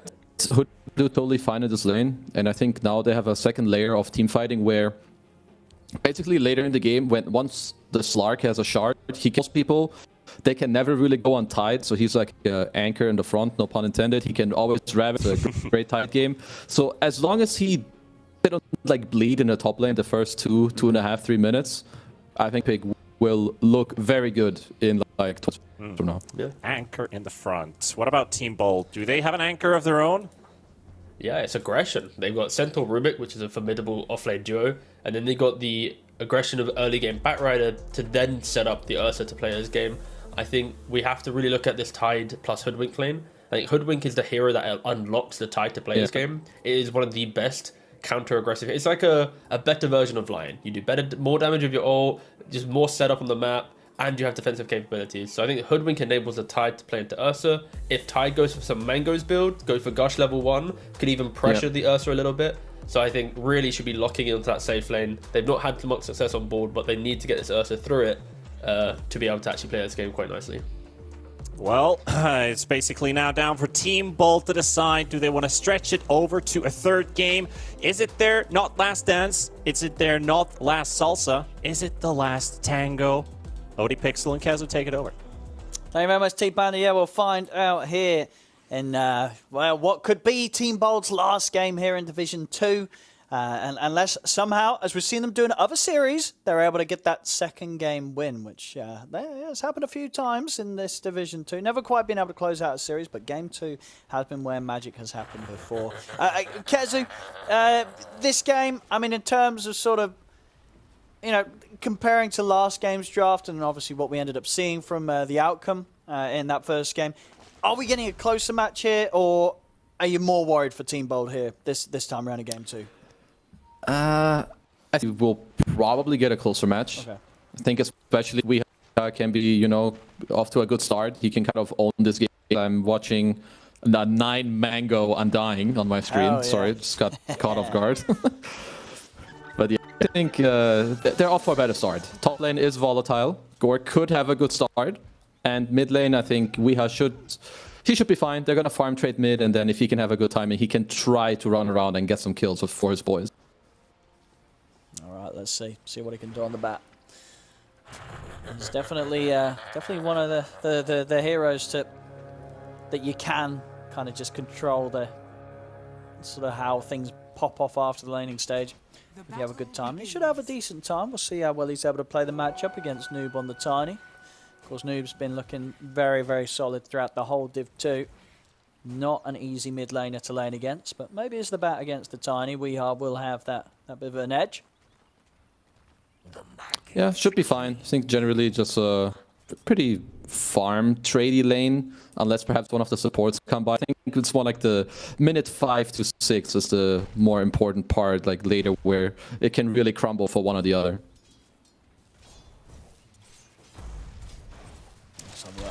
would do totally fine in this lane. And I think now they have a second layer of team fighting where basically later in the game, once the Slark has a shard, he kills people. They can never really go on Tide, so he's like an anchor in the front, no pun intended. He can always rabbit a great Tide game. So as long as they don't like bleed in the top lane the first 2.5, 3 minutes, I think Pig will look very good in like 12 minutes from now. Yeah. Anchor in the front. What about Team Bolt? Do they have an anchor of their own? Yeah, it's aggression. They've got Centaur Rubik, which is a formidable offlane duo, and then they got the aggression of early game Batrider to then set up the Ursa to play his game. I think we have to really look at this Tide plus Hoodwink lane. I think Hoodwink is the hero that unlocks the Tide to play this game. It is one of the best counter-aggressive. It's like a better version of Lion. You do more damage with your ult, just more setup on the map, and you have defensive capabilities. So I think Hoodwink enables the Tide to play into Ursa. If Tide goes for some Mangoes build, go for Gush level 1, could even pressure the Ursa a little bit. So I think really should be locking into that safe lane. They've not had too much success on board, but they need to get this Ursa through it to be able to actually play this game quite nicely. Well, it's basically now down for Team Bolt to decide. Do they want to stretch it over to a third game? Is it their not last dance? Is it their not last salsa? Is it the last tango? Odie Pixel and Kaz will take it over. Thank you very much, Team Panda. Yeah, we'll find out here in, well, what could be Team Bolt's last game here in Division 2. And unless somehow, as we've seen them do in other series, they're able to get that second game win, which has happened a few times in this Division 2. Never quite been able to close out a series, but Game 2 has been where magic has happened before. Kezu, this game, I mean, in terms of sort of, you know, comparing to last game's draft and obviously what we ended up seeing from the outcome in that first game, are we getting a closer match here, or are you more worried for Team Bolt here this time around in Game 2? I think we'll probably get a closer match. Okay. I think especially we can be, you know, off to a good start. He can kind of own this game. I'm watching the 9 Mango Undying on my screen. Oh, yeah. Sorry, just got caught off guard. But yeah, I think they're off for a better start. Top lane is volatile. Gore could have a good start. And mid lane, I think Weha should be fine. They're going to farm trade mid, and then if he can have a good timing, he can try to run around and get some kills for his boys. Let's see what he can do on the bat. He's definitely one of the heroes that you can kind of just control the sort of how things pop off after the laning stage. If you have a good time, he should have a decent time. We'll see how well he's able to play the matchup against Noob on the Tiny. Of course, Noob's been looking very, very solid throughout the whole Div 2. Not an easy mid laner to lane against, but maybe as the bat against the Tiny, Weha will have that bit of an edge. Yeah, should be fine. I think generally just a pretty farm tradey lane, unless perhaps one of the supports come by. I think it's more like the minute 5 to 6 is the more important part, like later where it can really crumble for one or the other.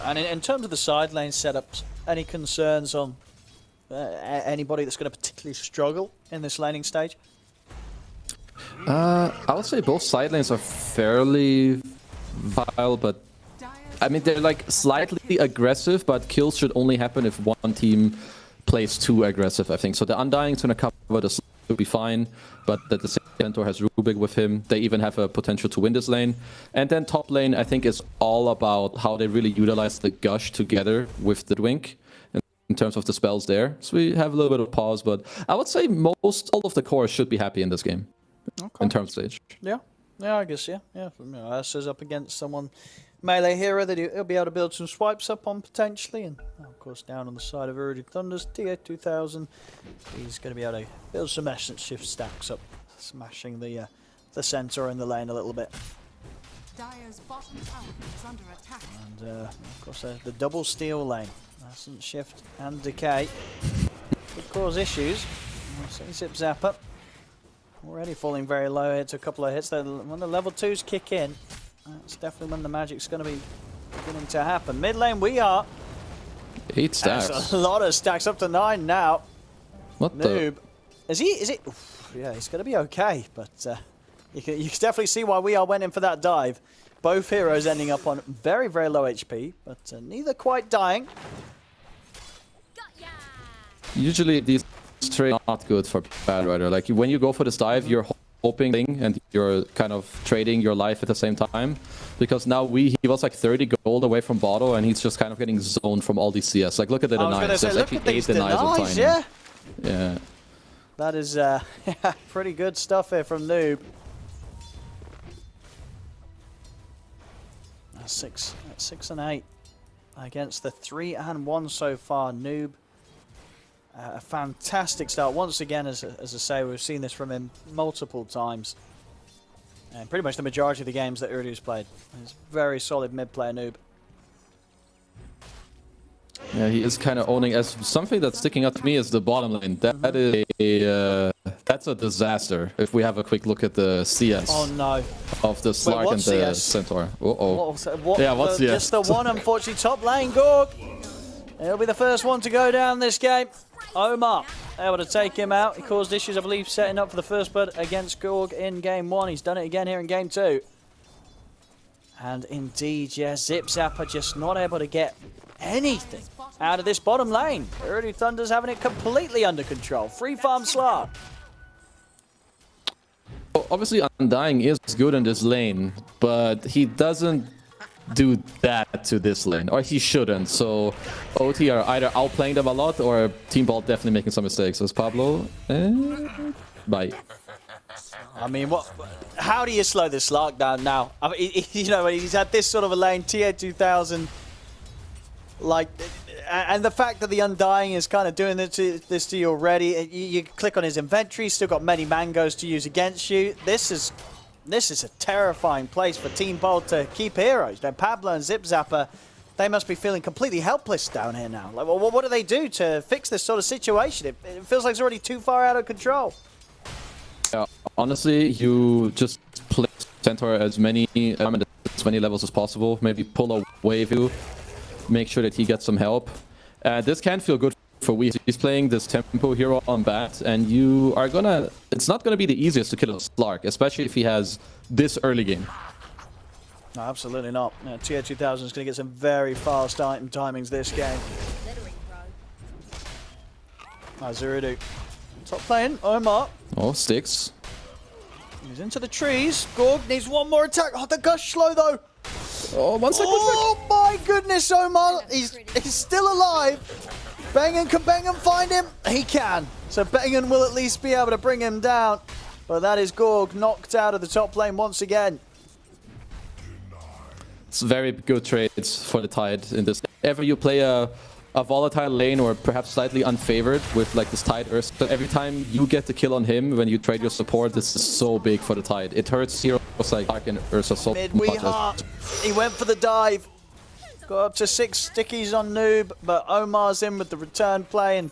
And in terms of the side lane setups, any concerns on Anybody that's going to particularly struggle in this laning stage? I would say both side lanes are fairly vile, but I mean they're like slightly aggressive, but kills should only happen if one team plays too aggressive, I think. So the Undying's gonna cover the slide to be fine, but that the Centaur has Rubik with him. They even have a potential to win this lane. And then top lane, I think, is all about how they really utilize the Gush together with the Dwink in terms of the spells there. So we have a little bit of pause, but I would say all of the core should be happy in this game. Okay. In terms of stage. Yeah, I guess, yeah. Us is up against someone melee hero that he'll be able to build some swipes up on potentially, and of course down on the side of Urdu Thunder's TA2000, he's going to be able to build some essence shift stacks up, smashing the centaur in the lane a little bit. Dire's bottom tower is under attack. And of course the double steal lane, essence shift and decay could cause issues. We'll see Zip Zapper. Already falling very low. It's a couple of hits. When the level 2s kick in, that's definitely when the magic's going to be beginning to happen. Mid lane, we are. 8 stacks. That's a lot of stacks, up to 9 now. What Noob. Is it? Oof, yeah, he's going to be okay, but you can definitely see why we are went in for that dive. Both heroes ending up on very, very low HP, but neither quite dying. Usually these trades are not good for Bad Rider. Like when you go for this dive, you're hoping and you're kind of trading your life at the same time, because now he was like 30 gold away from Bottle, and he's just kind of getting zoned from all these CS. Like look at the denies. There's actually 8 denies on Tiny. Yeah. That is pretty good stuff here from Noob. 6 and 8 against the 3 and 1 so far. Noob. A fantastic start. Once again, as I say, we've seen this from him multiple times. And pretty much the majority of the games that Urdu's played. He's very solid mid-player Noob. Yeah, he is kind of owning. As something that's sticking out to me is the bottom lane. That is that's a disaster. If we have a quick look at the CS of the Slark and the CS? Centaur. Yeah, what's CS? Just the one, unfortunately, top lane. Gorg. He'll be the first one to go down this game. Omar able to take him out. He caused issues, I believe, setting up for the first blood against Gorg in game 1. He's done it again here in game 2. And indeed, yes, Zip Zapper just not able to get anything out of this bottom lane. Urdu Thunder's having it completely under control. Free farm Slark. Well, obviously, Undying is good in this lane, but he doesn't do that to this lane, or he shouldn't. So OT are either outplaying them a lot, or Team Ball definitely making some mistakes. So it's Pablo. Bye. I mean, how do you slow this Slark down now? I mean, you know, he's had this sort of a lane, TA2000, like, and the fact that the Undying is kind of doing this to you already. You click on his inventory, still got many mangoes to use against you. This is a terrifying place for Team Bold to keep heroes. Now, Pablo and Zip Zapper, they must be feeling completely helpless down here now. Like, well, what do they do to fix this sort of situation? It feels like it's already too far out of control. Yeah, honestly, you just play Centaur as many levels as possible. Maybe pull a wave, make sure that he gets some help. This can feel good for WEU. He's playing this tempo hero on bat, and you are gonna. It's not gonna be the easiest to kill a Slark, especially if he has this early game. No, absolutely not. TA2000 is going to get some very fast item timings this game. Zuridu. Top playing, Omar. Oh, sticks. He's into the trees. Gorg needs one more attack. Oh, the Gush slow though. Oh, 1 second. Oh my goodness, Omar. He's still alive. Bengen, can Bengen find him? He can. So Bengen will at least be able to bring him down. But that is Gorg knocked out of the top lane once again. It's very good trades for the Tide in this. Ever you play a volatile lane or perhaps slightly unfavored with like this Tide Ursa, every time you get the kill on him when you trade your support, this is so big for the Tide. It hurts heroes like Dark and Ursa so much. He went for the dive. Got up to 6 stickies on Noob, but Omar's in with the return play and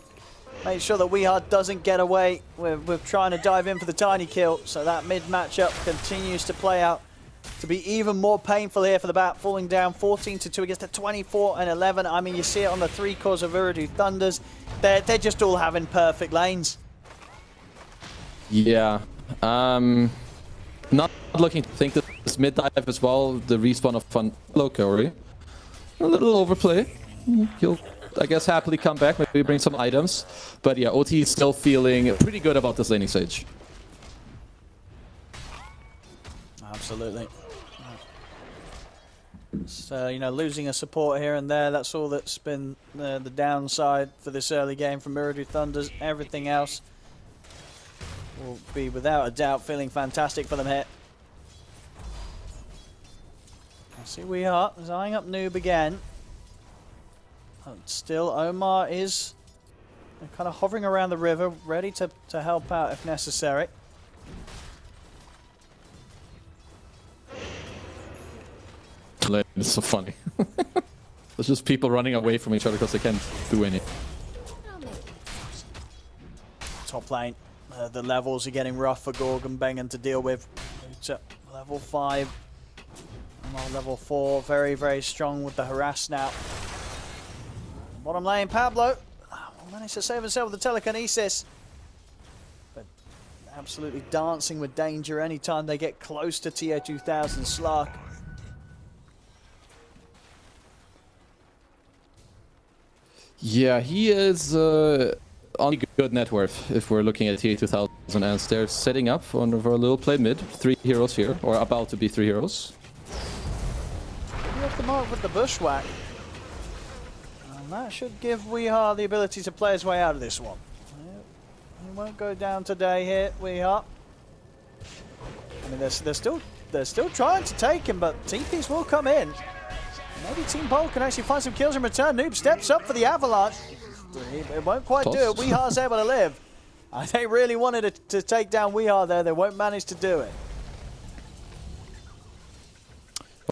make sure that WeHard doesn't get away. We're trying to dive in for the tiny kill, so that mid matchup continues to play out. to be even more painful here for the bat, falling down 14-2 against the 24-11. I mean, you see it on the 3 cores of Uridu Thunders. They're just all having perfect lanes. Yeah. Not looking to think that this mid dive as well, the respawn of Fun Locori. A little overplay. He'll, I guess, happily come back, maybe bring some items. But yeah, OT is still feeling pretty good about this laning stage. Absolutely. So, you know, losing a support here and there, that's all that's been the downside for this early game from Uridu Thunders. Everything else will be, without a doubt, feeling fantastic for them here. I see we are eyeing up Noob again. And still, Omar is kind of hovering around the river, ready to help out if necessary. It's so funny. There's just people running away from each other because they can't do anything. Top lane, the levels are getting rough for Gorg and Bengen to deal with. It's at level 5. I'm on level 4. Very, very strong with the harass now. Bottom lane, Pablo managed to save himself with the telekinesis. But absolutely dancing with danger anytime they get close to Tier 2000 Slark. Yeah, he is on good net worth if we're looking at Tier 2000, as they're setting up for a little play mid. 3 heroes here, or about to be 3 heroes. He off the mark with the bushwhack. And that should give Weeha the ability to play his way out of this one. He won't go down today here, Weeha. I mean, they're still trying to take him, but TPs will come in. Maybe Team Bold can actually find some kills in return. Noob steps up for the avalanche. It won't quite do it. Weeha's able to live. They really wanted to take down Weeha there. They won't manage to do it.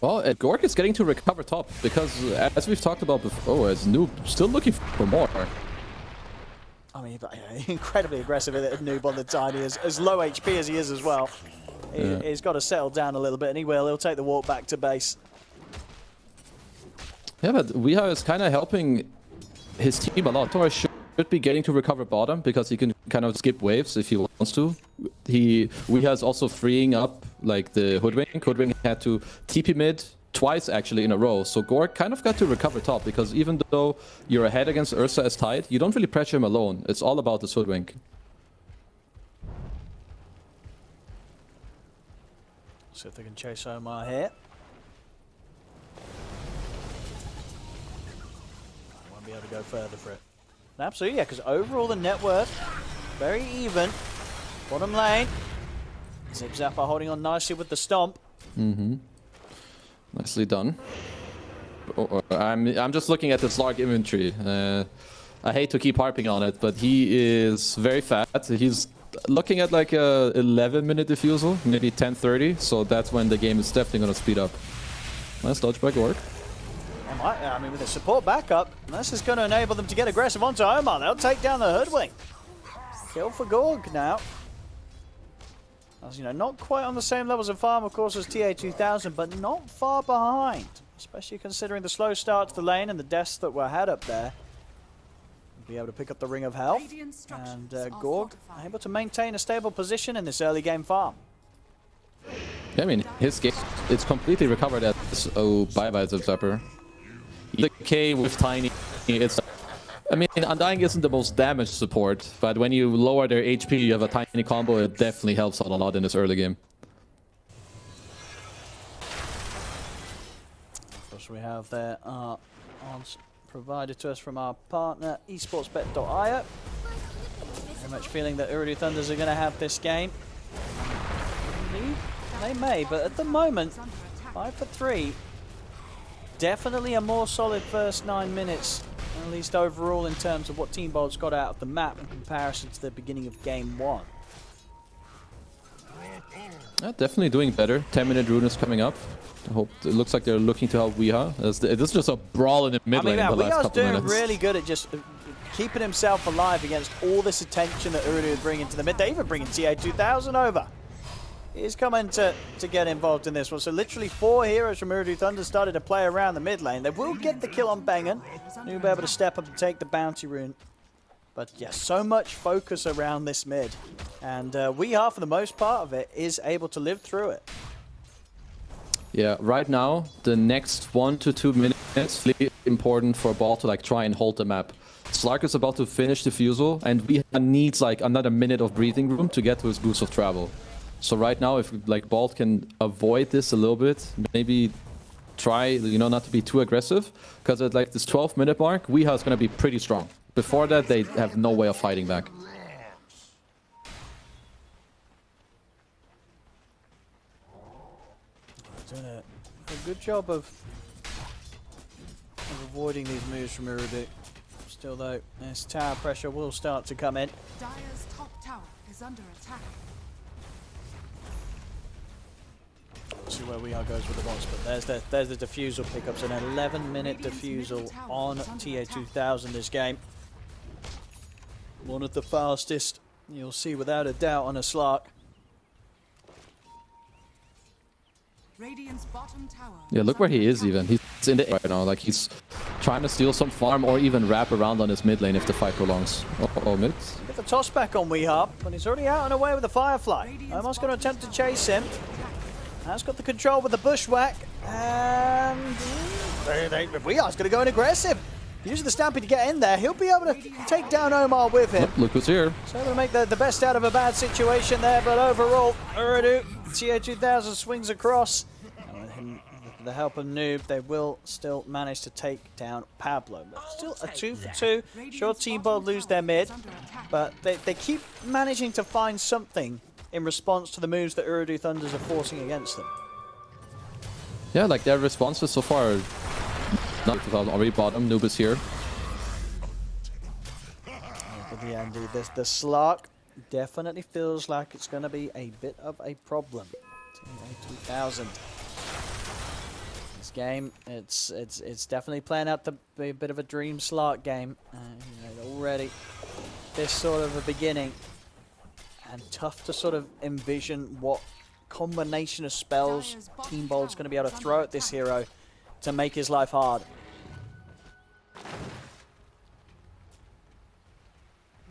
Well, Gork is getting to recover top because, as we've talked about before, as Noob still looking for more. I mean, incredibly aggressive Noob on the tiny, as low HP as he is as well. He's got to settle down a little bit, and he will. He'll take the walk back to base. Yeah, but Weeha is kind of helping his team a lot. Tor should be getting to recover bottom because he can kind of skip waves if he wants to. Weeha is also freeing up like the Hoodwink. Hoodwink had to TP mid twice actually in a row. So Gork kind of got to recover top because even though you're ahead against Ursa as tied, you don't really pressure him alone. It's all about the Hoodwink. See if they can chase Omar here. Be able to go further for it. Absolutely, yeah, because overall the net worth, very even. Bottom lane, Zip Zappa holding on nicely with the stomp. Nicely done. I'm just looking at the Slark inventory. I hate to keep harping on it, but he is very fat. He's looking at like a 11-minute defusal, maybe 10:30. So that's when the game is definitely going to speed up. Nice dodge by Gork. I mean, with the support backup, this is going to enable them to get aggressive onto Omar. They'll take down the Hoodwink. Kill for Gorg now. As you know, not quite on the same levels of farm, of course, as TA 2000, but not far behind. Especially considering the slow start to the lane and the deaths that were had up there. Be able to pick up the Ring of Health. And Gorg able to maintain a stable position in this early game farm. Yeah, I mean, his game, it's completely recovered at oh, bye-bye Zip Zapper. The K with Tiny, I mean, Undying isn't the most damaged support, but when you lower their HP, you have a Tiny combo, it definitely helps out a lot in this early game. Of course, we have their odds provided to us from our partner, esportsbet.io. Very much feeling that Uridu Thunders are going to have this game. They may, but at the moment, 5 for 3. Definitely a more solid first 9 minutes, at least overall in terms of what Team Bold's got out of the map in comparison to the beginning of Game 1. Yeah, definitely doing better. 10-minute rune is coming up. I hope it looks like they're looking to help Weeha. This is just a brawl in the mid lane in the last couple minutes. Weeha's doing really good at just keeping himself alive against all this attention that Uridu is bringing to the mid. They're even bringing TA 2000 over. is coming to get involved in this one. So literally 4 heroes from Uridu Thunder started to play around the mid lane. They will get the kill on Bengen. He'll be able to step up and take the bounty rune. But yeah, so much focus around this mid. And WEU, for the most part of it, is able to live through it. Yeah, right now, the next 1 to 2 minutes really important for Ball to like try and hold the map. Slark is about to finish the Fusel, and we needs like another minute of breathing room to get to his boost of travel. So right now, if like Balt can avoid this a little bit, maybe try, you know, not to be too aggressive, because at like this 12-minute mark, WEU is going to be pretty strong. Before that, they have no way of fighting back. Doing a good job of avoiding these moves from Uridu. Still though, this tower pressure will start to come in. Dire's top tower is under attack. See where WEU goes with the box, but there's the defusal pickups. An 11-minute defusal on TA2000 this game. One of the fastest, you'll see without a doubt, on a Slark. Radiant's bottom tower. Yeah, look where he is even. He's in the air right now. Like he's trying to steal some farm or even wrap around on his mid lane if the fight prolongs. Oh, mid. Get the toss back on WEU, but he's already out and away with the Firefly. Almost going to attempt to chase him. Has got the control with the bushwhack, and WEU's going to go in aggressive. Using the Stampede to get in there, he'll be able to take down Omar with him. Look who's here. So able to make the best out of a bad situation there, but overall, Uridu, TA2000 swings across. And with him, with the help of Noob, they will still manage to take down Pablo. But still a 2 for 2. Sure, Team Bold lose their mid, but they keep managing to find something in response to the moves that Uridu Thunders are forcing against them. Yeah, like their responses so far. Not already bottom. Noob is here. But yeah, indeed, the Slark definitely feels like it's going to be a bit of a problem. TA2000. This game, it's definitely playing out to be a bit of a dream Slark game. You know, already this sort of a beginning, and tough to sort of envision what combination of spells Team Bold's going to be able to throw at this hero to make his life hard.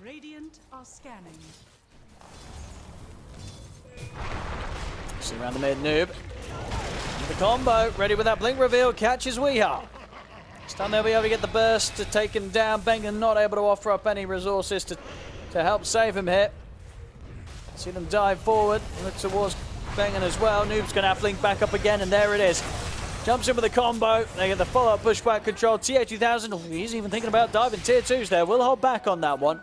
Radiant are scanning. See around the mid, Noob. The combo, ready with that blink reveal, catches WEU. Stun there, be able to get the burst to take him down. Bengen not able to offer up any resources to help save him here. See them dive forward, look towards Bengen as well. Noob's going to have blink back up again, and there it is. Jumps in with a combo. They get the follow-up pushback control. TA2000, he's even thinking about diving tier 2s there. We'll hold back on that one.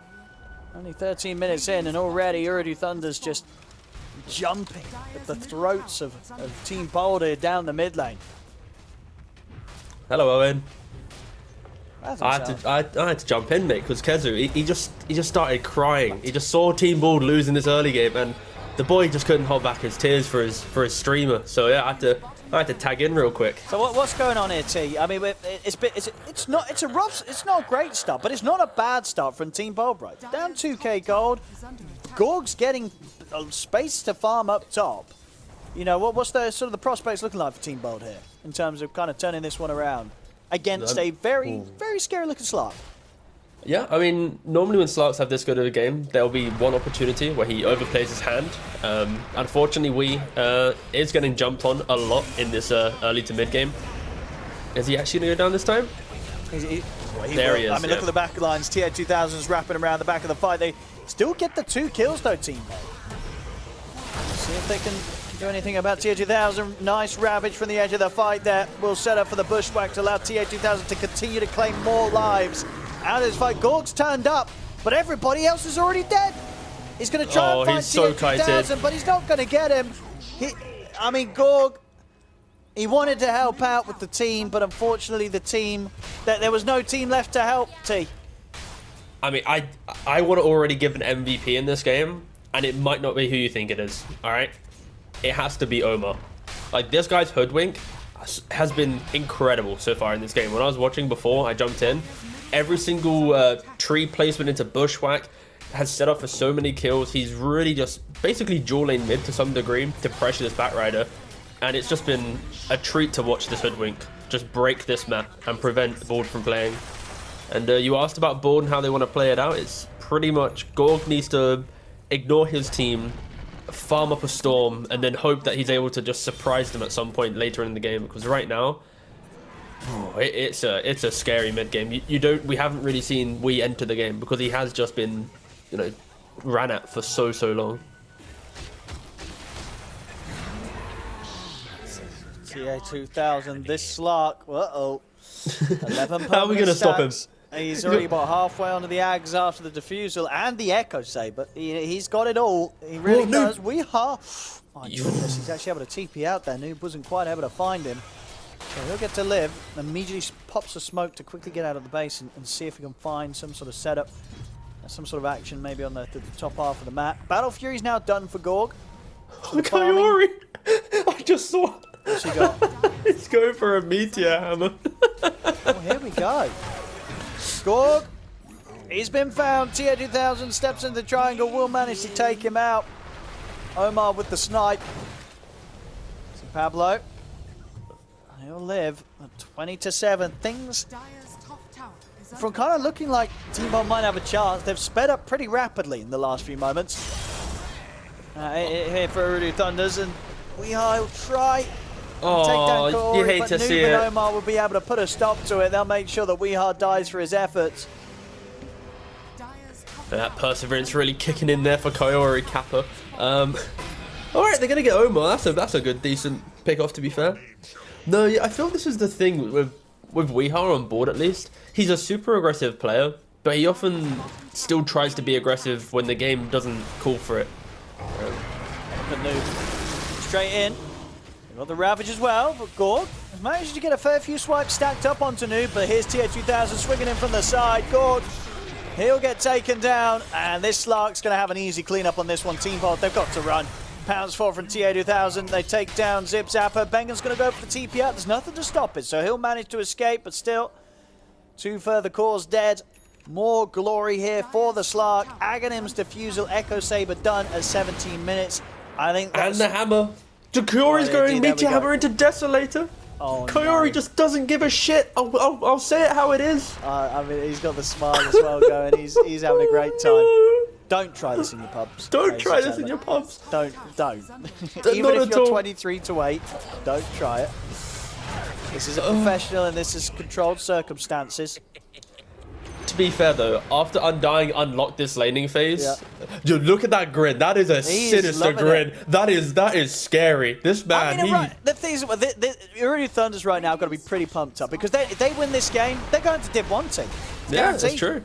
Only 13 minutes in, and already Uridu Thunder's just jumping at the throats of Team Boulder down the mid lane. Hello, Owen. I had to jump in, mate, because Kezu, he just started crying. He just saw Team Bald lose in this early game, and the boy just couldn't hold back his tears for his streamer. So yeah, I had to tag in real quick. So what's going on here, T? I mean, it's not a great start, but it's not a bad start from Team Bold, right? Down 2k gold. Gorg's getting space to farm up top. You know, what's the sort of the prospects looking like for Team Bold here in terms of kind of turning this one around against a very scary looking Slark? Yeah, I mean, normally when Slarks have this good of a game, there'll be one opportunity where he overplays his hand. Unfortunately, is getting jumped on a lot in this early to mid game. Is he actually going to go down this time? There he is. I mean, look at the back lines. TA2000's wrapping around the back of the fight. They still get the 2 kills, though, Team Bold. See if they can do anything about TA2000. Nice ravage from the edge of the fight there. Will set up for the bushwhack to allow TA2000 to continue to claim more lives out of this fight. Gorg's turned up, but everybody else is already dead. He's going to try and find TA2000, but he's not going to get him. I mean, Gorg, he wanted to help out with the team, but unfortunately the team, there was no team left to help, T. I mean, I would have already given MVP in this game, and it might not be who you think it is, all right? It has to be Omar. Like, this guy's hoodwink has been incredible so far in this game. When I was watching before, I jumped in. Every single tree placement into bushwhack, has set up for so many kills. He's really just basically dual lane mid to some degree to pressure this Batrider. And it's just been a treat to watch this Hoodwink just break this map and prevent Board from playing. And you asked about Board and how they want to play it out. It's pretty much Gorg needs to ignore his team, farm up a Storm, and then hope that he's able to just surprise them at some point later in the game. Because right now, it's a scary mid game. We haven't really seen WEU enter the game because he has just been, ran at for so long. TA2000, this Slark, 11 How are we going to stop him? He's already about halfway onto the Ags after the Defusal and the Echo Saber. He's got it all. He really does. My goodness, he's actually able to TP out there. Noob wasn't quite able to find him. So he'll get to live. Immediately pops a smoke to quickly get out of the base and see if he can find some sort of setup. Some sort of action maybe on the top half of the map. Battle Fury's now done for Gorg. Kayori! I just saw. What's he got? He's going for a meteor hammer. Oh, here we go. Gorg, he's been found. TA2000 steps into the triangle, will manage to take him out. Omar with the snipe. So Pablo, he'll live. 20-7. Things Dire's top tower is from kind of looking like Team Bomb might have a chance. They've sped up pretty rapidly in the last few moments. Here for Urudu Thunders, and WEU will try. Take down Corey, you hate but to see Noob and it. Omar will be able to put a stop to it. They'll make sure that WEU dies for his efforts. Dire's top That perseverance really kicking in there for Kayori Kappa. All right, they're gonna get Omar. That's a good, decent pick off, to be fair. No, yeah, I feel this is the thing with WEU on board at least. He's a super aggressive player, but he often still tries to be aggressive when the game doesn't call for it. But Noob straight in. They've got the Ravage as well, but Gorg has managed to get a fair few swipes stacked up onto Noob, but here's TA2000 swinging in from the side. Gorg, he'll get taken down, and this Slark's going to have an easy cleanup on this one. Team Pod, they've got to run. Pounds 4 from TA2000. They take down Zip Zapper. Bengen's going to go for the TP out. There's nothing to stop it, so he'll manage to escape, but still, 2 further cores dead. More glory here for the Slark. Aghanim's Defusal, Echo Saber done at 17 minutes. I think And that's... the hammer. Kayori's going there we meteor go. hammer into Desolator. Oh, Kayori no. just doesn't give a shit. I'll say it how it is. I mean, he's got the smile as well going. He's having a great time. Don't try this in your pubs. Don't ladies try and this in your gentlemen. pubs. Don't. Even Not if at you're all. 23-8, don't try it. This is a professional and this is controlled circumstances. To be fair though, after Undying unlocked this laning phase, Yeah. dude, look at that grin. That is a He is sinister loving grin. it. That is scary. This man, I mean, right, the thing is, Urudu Thunders right now have got to be pretty pumped up because if they win this game, they're going to Div 1 team. It's yeah, that's guaranteed. true.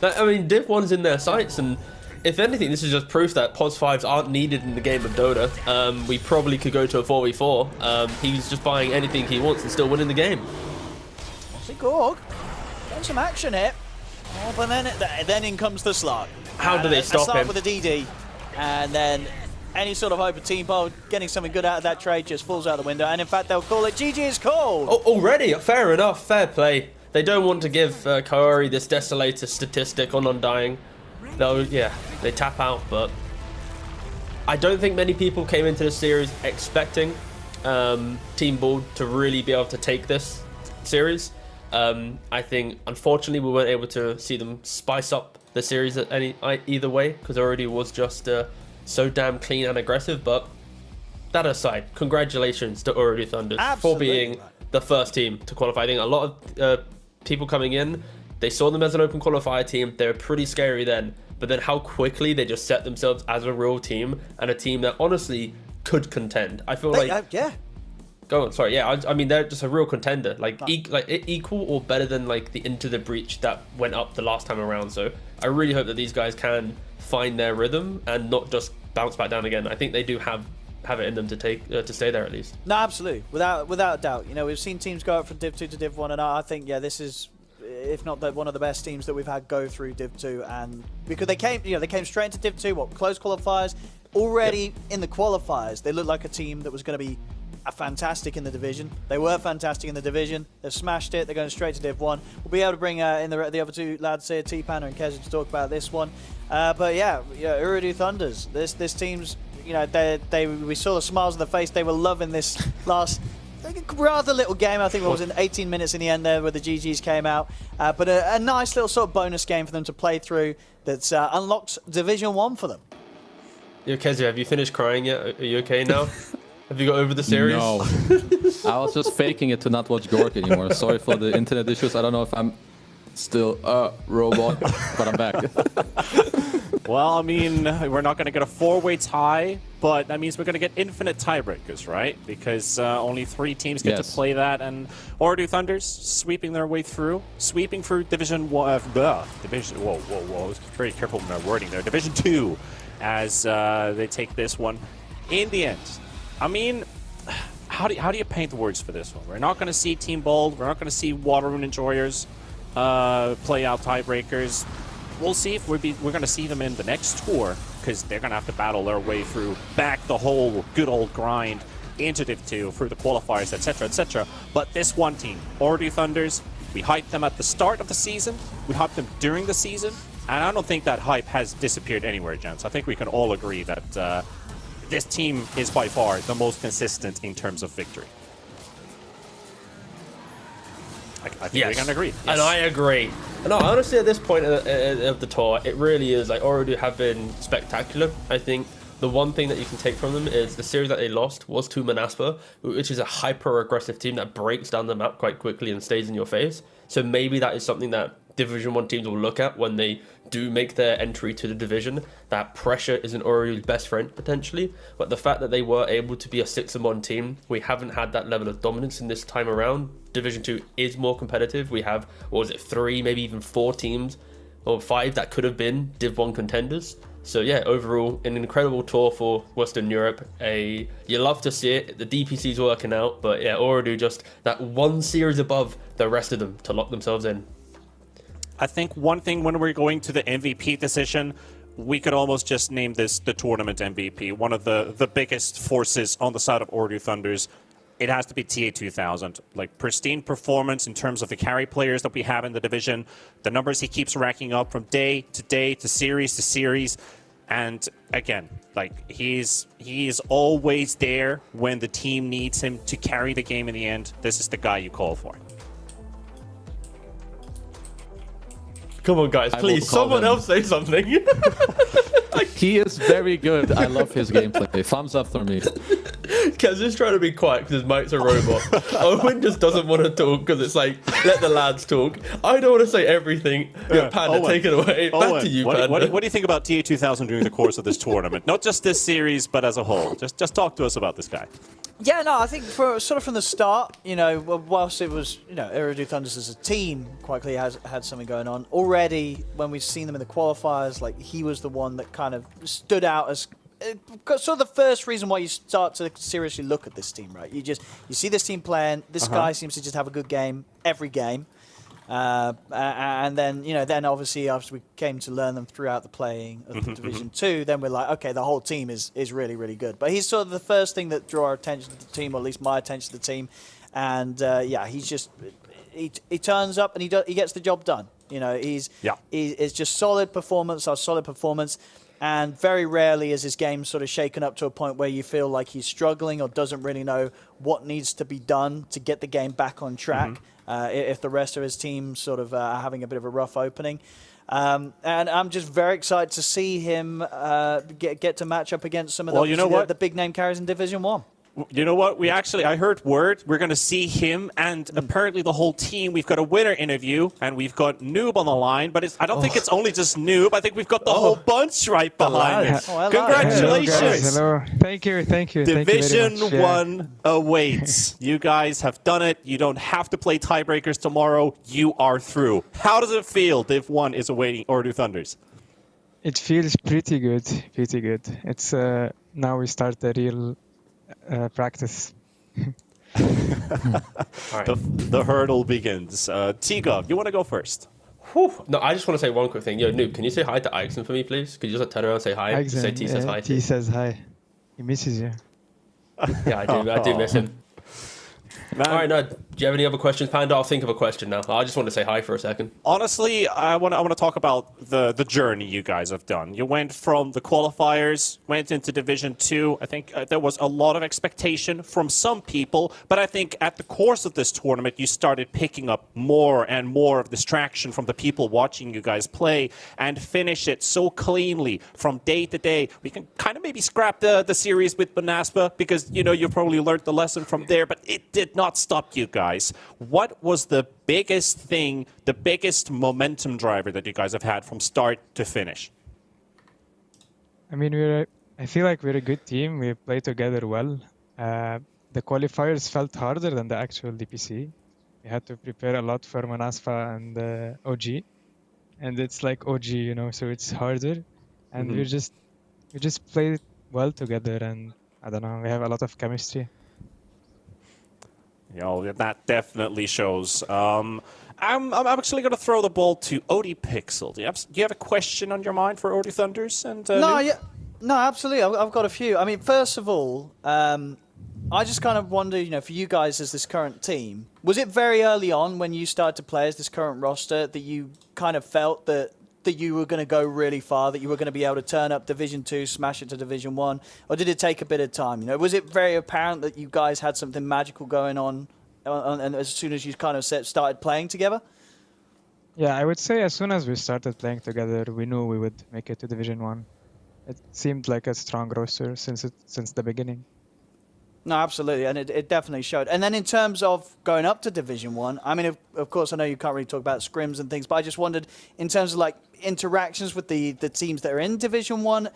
I mean, Div 1's in their sights, and if anything, this is just proof that POS 5s aren't needed in the game of Dota. We probably could go to a 4v4. He's just buying anything he wants and still winning the game. See Gorg, getting some action here. Oh, but then in comes the Slark. How do they stop Slark him? with a DD, and then any sort of hope of Team Bold getting something good out of that trade just falls out the window. And in fact, they'll call it GG is called. Oh, already? Fair enough. Fair play. They don't want to give Kayori this Desolator statistic on Undying. They tap out, but I don't think many people came into the series expecting Team Bald to really be able to take this series. I think, unfortunately, we weren't able to see them spice up the series either way, because it already was just so damn clean and aggressive. But that aside, congratulations to Urudu Thunders for being the first team to qualify. I think a lot of people coming in, they saw them as an open qualifier team. They were pretty scary then, but then how quickly they just set themselves as a real team and a team that honestly could contend. I feel Yeah. Go on, sorry. Yeah, I mean, they're just a real contender. Equal or better than like the Into the Breach that went up the last time around. So I really hope that these guys can find their rhythm and not just bounce back down again. I think they do have it in them to stay there at least. No, absolutely, without a doubt. You know, we've seen teams go up from Div 2 to Div 1, and I think this is, if not one of the best teams that we've had go through Div 2, and because they came straight into Div 2, close qualifiers. Already in the qualifiers, they looked like a team that was going to be are fantastic in the division. They were fantastic in the division. They've smashed it. They're going straight to Div 1. We'll be able to bring in the other two lads here, T-Panda and Keza, to talk about this one. But yeah, Ooredoo Thunders. This team's, we saw the smiles on the face. They were loving this last rather little game. I think it was in 18 minutes in the end there where the GGs came out. But a nice little sort of bonus game for them to play through that's unlocked Division 1 for them. Yo, Keza, have you finished crying yet? Are you okay now? Have you got over the series? No. I was just faking it to not watch Gork anymore. Sorry for the internet issues. I don't know if I'm still a robot, but I'm back. Well, I mean, we're not going to get a 4-way tie, but that means we're going to get infinite tiebreakers, right? Because only 3 teams get to play that, and Ooredoo Thunders sweeping their way through, sweeping through Division 1, Division, whoa, very careful with my wording there, Division 2, as they take this one. In the end, I mean, how do you paint the words for this one? We're not going to see Team Bold. We're not going to see Waterrune Enjoyers play out tiebreakers. We'll see if we're going to see them in the next tour, because they're going to have to battle their way through back the whole good old grind into Div 2 through the qualifiers, etc., etc. But this one team, Ooredoo Thunders, we hyped them at the start of the season. We hyped them during the season. And I don't think that hype has disappeared anywhere, gents. I think we can all agree that this team is by far the most consistent in terms of victory. I think we can agree. Yes. And I agree. No, honestly, at this point of the tour, it really is like Ooredoo have been spectacular. I think the one thing that you can take from them is the series that they lost was to Manaspa, which is a hyper-aggressive team that breaks down the map quite quickly and stays in your face. So maybe that is something that Division 1 teams will look at when they do make their entry to the division. That pressure isn't Ooredoo's best friend, potentially. But the fact that they were able to be a 6-1 team, we haven't had that level of dominance in this time around. Division 2 is more competitive. We have, 3, maybe even 4 teams, or 5 that could have been Div 1 contenders. So yeah, overall, an incredible tour for Western Europe. You love to see it. The DPC's working out, but yeah, Ooredoo just that one series above the rest of them to lock themselves in. I think one thing when we're going to the MVP decision, we could almost just name this the tournament MVP. One of the biggest forces on the side of Ooredoo Thunders. It has to be TA2000. Like, pristine performance in terms of the carry players that we have in the division. The numbers he keeps racking up from day to day to series. And again, like, he is always there when the team needs him to carry the game in the end. This is the guy you call for. Come on, guys, please, someone else say something. He is very good. I love his gameplay. Thumbs up for me. Kez is trying to be quiet because his mic's a robot. Owen just doesn't want to talk because it's like, let the lads talk. I don't want to say everything. Yeah, Panda, Owen, take it away. Back to you, Panda. What do you think about TA2000 during the course of this tournament? Not just this series, but as a whole. Just talk to us about this guy. Yeah, no, I think sort of from the start, whilst it was, Ooredoo Thunders as a team quite clearly had something going on. Already, when we've seen them in the qualifiers, like, he was the one that kind of stood out as sort of the first reason why you start to seriously look at this team, right? You see this team playing. This guy seems to just have a good game every game. And then, then obviously after we came to learn them throughout the playing of the Division 2, then we're like, okay, the whole team is really, really good. But he's sort of the first thing that drew our attention to the team, or at least my attention to the team. And yeah, he's just, he turns up and he gets the job done. It's just solid performance. And very rarely is his game sort of shaken up to a point where you feel like he's struggling or doesn't really know what needs to be done to get the game back on track. If the rest of his team sort of are having a bit of a rough opening. And I'm just very excited to see him get to match up against some of the big name carriers in Division 1. You know what? I heard word. We're going to see him and apparently the whole team. We've got a winner interview and we've got Noob on the line, but I don't think it's only just Noob. I think we've got the whole bunch right behind it. Congratulations. Hello. Thank you. Division 1 awaits. You guys have done it. You don't have to play tiebreakers tomorrow. You are through. How does it feel? Div 1 is awaiting Ooredoo Thunders. It feels pretty good. It's now we start the real practice. The hurdle begins. T-Gov, you want to go first? No, I just want to say one quick thing. Yo, Noob, can you say hi to Ixon for me, please? Could you just turn around and say hi? Ixon, say T says hi. T says hi. He misses you. Yeah, I do miss him. Man, All right, no. Do you have any other questions, Panda? I'll think of a question now. I just want to say hi for a second. honestly, I want to talk about the journey you guys have done. You went from the qualifiers, went into Division 2. I think there was a lot of expectation from some people, but I think at the course of this tournament, you started picking up more and more of this traction from the people watching you guys play and finish it so cleanly from day to day. We can kind of maybe scrap the series with Banaspa because, you probably learned the lesson from there, but it did not stop you guys. What was the biggest thing, the biggest momentum driver that you guys have had from start to finish? I mean, I feel like we're a good team. We play together well. The qualifiers felt harder than the actual DPC. We had to prepare a lot for Manasfa and OG, and it's like OG, so it's harder. And we just played well together, and I don't know, we have a lot of chemistry. That definitely shows. I'm actually going to throw the ball to Odie Pixel. Do you have a question on your mind for Odie Thunders? And No, absolutely. I've got a few. I mean, first of all, I just kind of wonder, for you guys as this current team, was it very early on when you started to play as this current roster that you kind of felt that you were going to go really far, that you were going to be able to turn up Division 2, smash it to Division 1, or did it take a bit of time? Was it very apparent that you guys had something magical going on and as soon as you kind of started playing together? Yeah, I would say as soon as we started playing together, we knew we would make it to Division 1. It seemed like a strong roster since the beginning. No, absolutely, and it definitely showed. And then in terms of going up to Division 1, I mean, of course, I know you can't really talk about scrims and things, but I just wondered, in terms of like interactions with the teams that are in Division 1,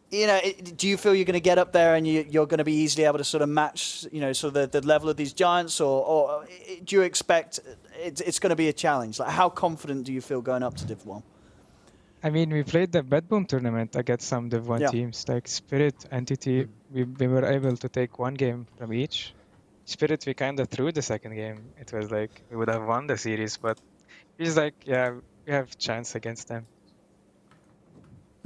do you feel you're going to get up there and you're going to be easily able to sort of match, sort of the level of these giants, or do you expect it's going to be a challenge? Like, how confident do you feel going up to Div 1? I mean, we played the Bedboom tournament against some Div 1 teams, like Spirit, Entity. We were able to take one game from each. Spirit, we kind of threw the second game. It was like we would have won the series, but it's like, yeah, we have chance against them.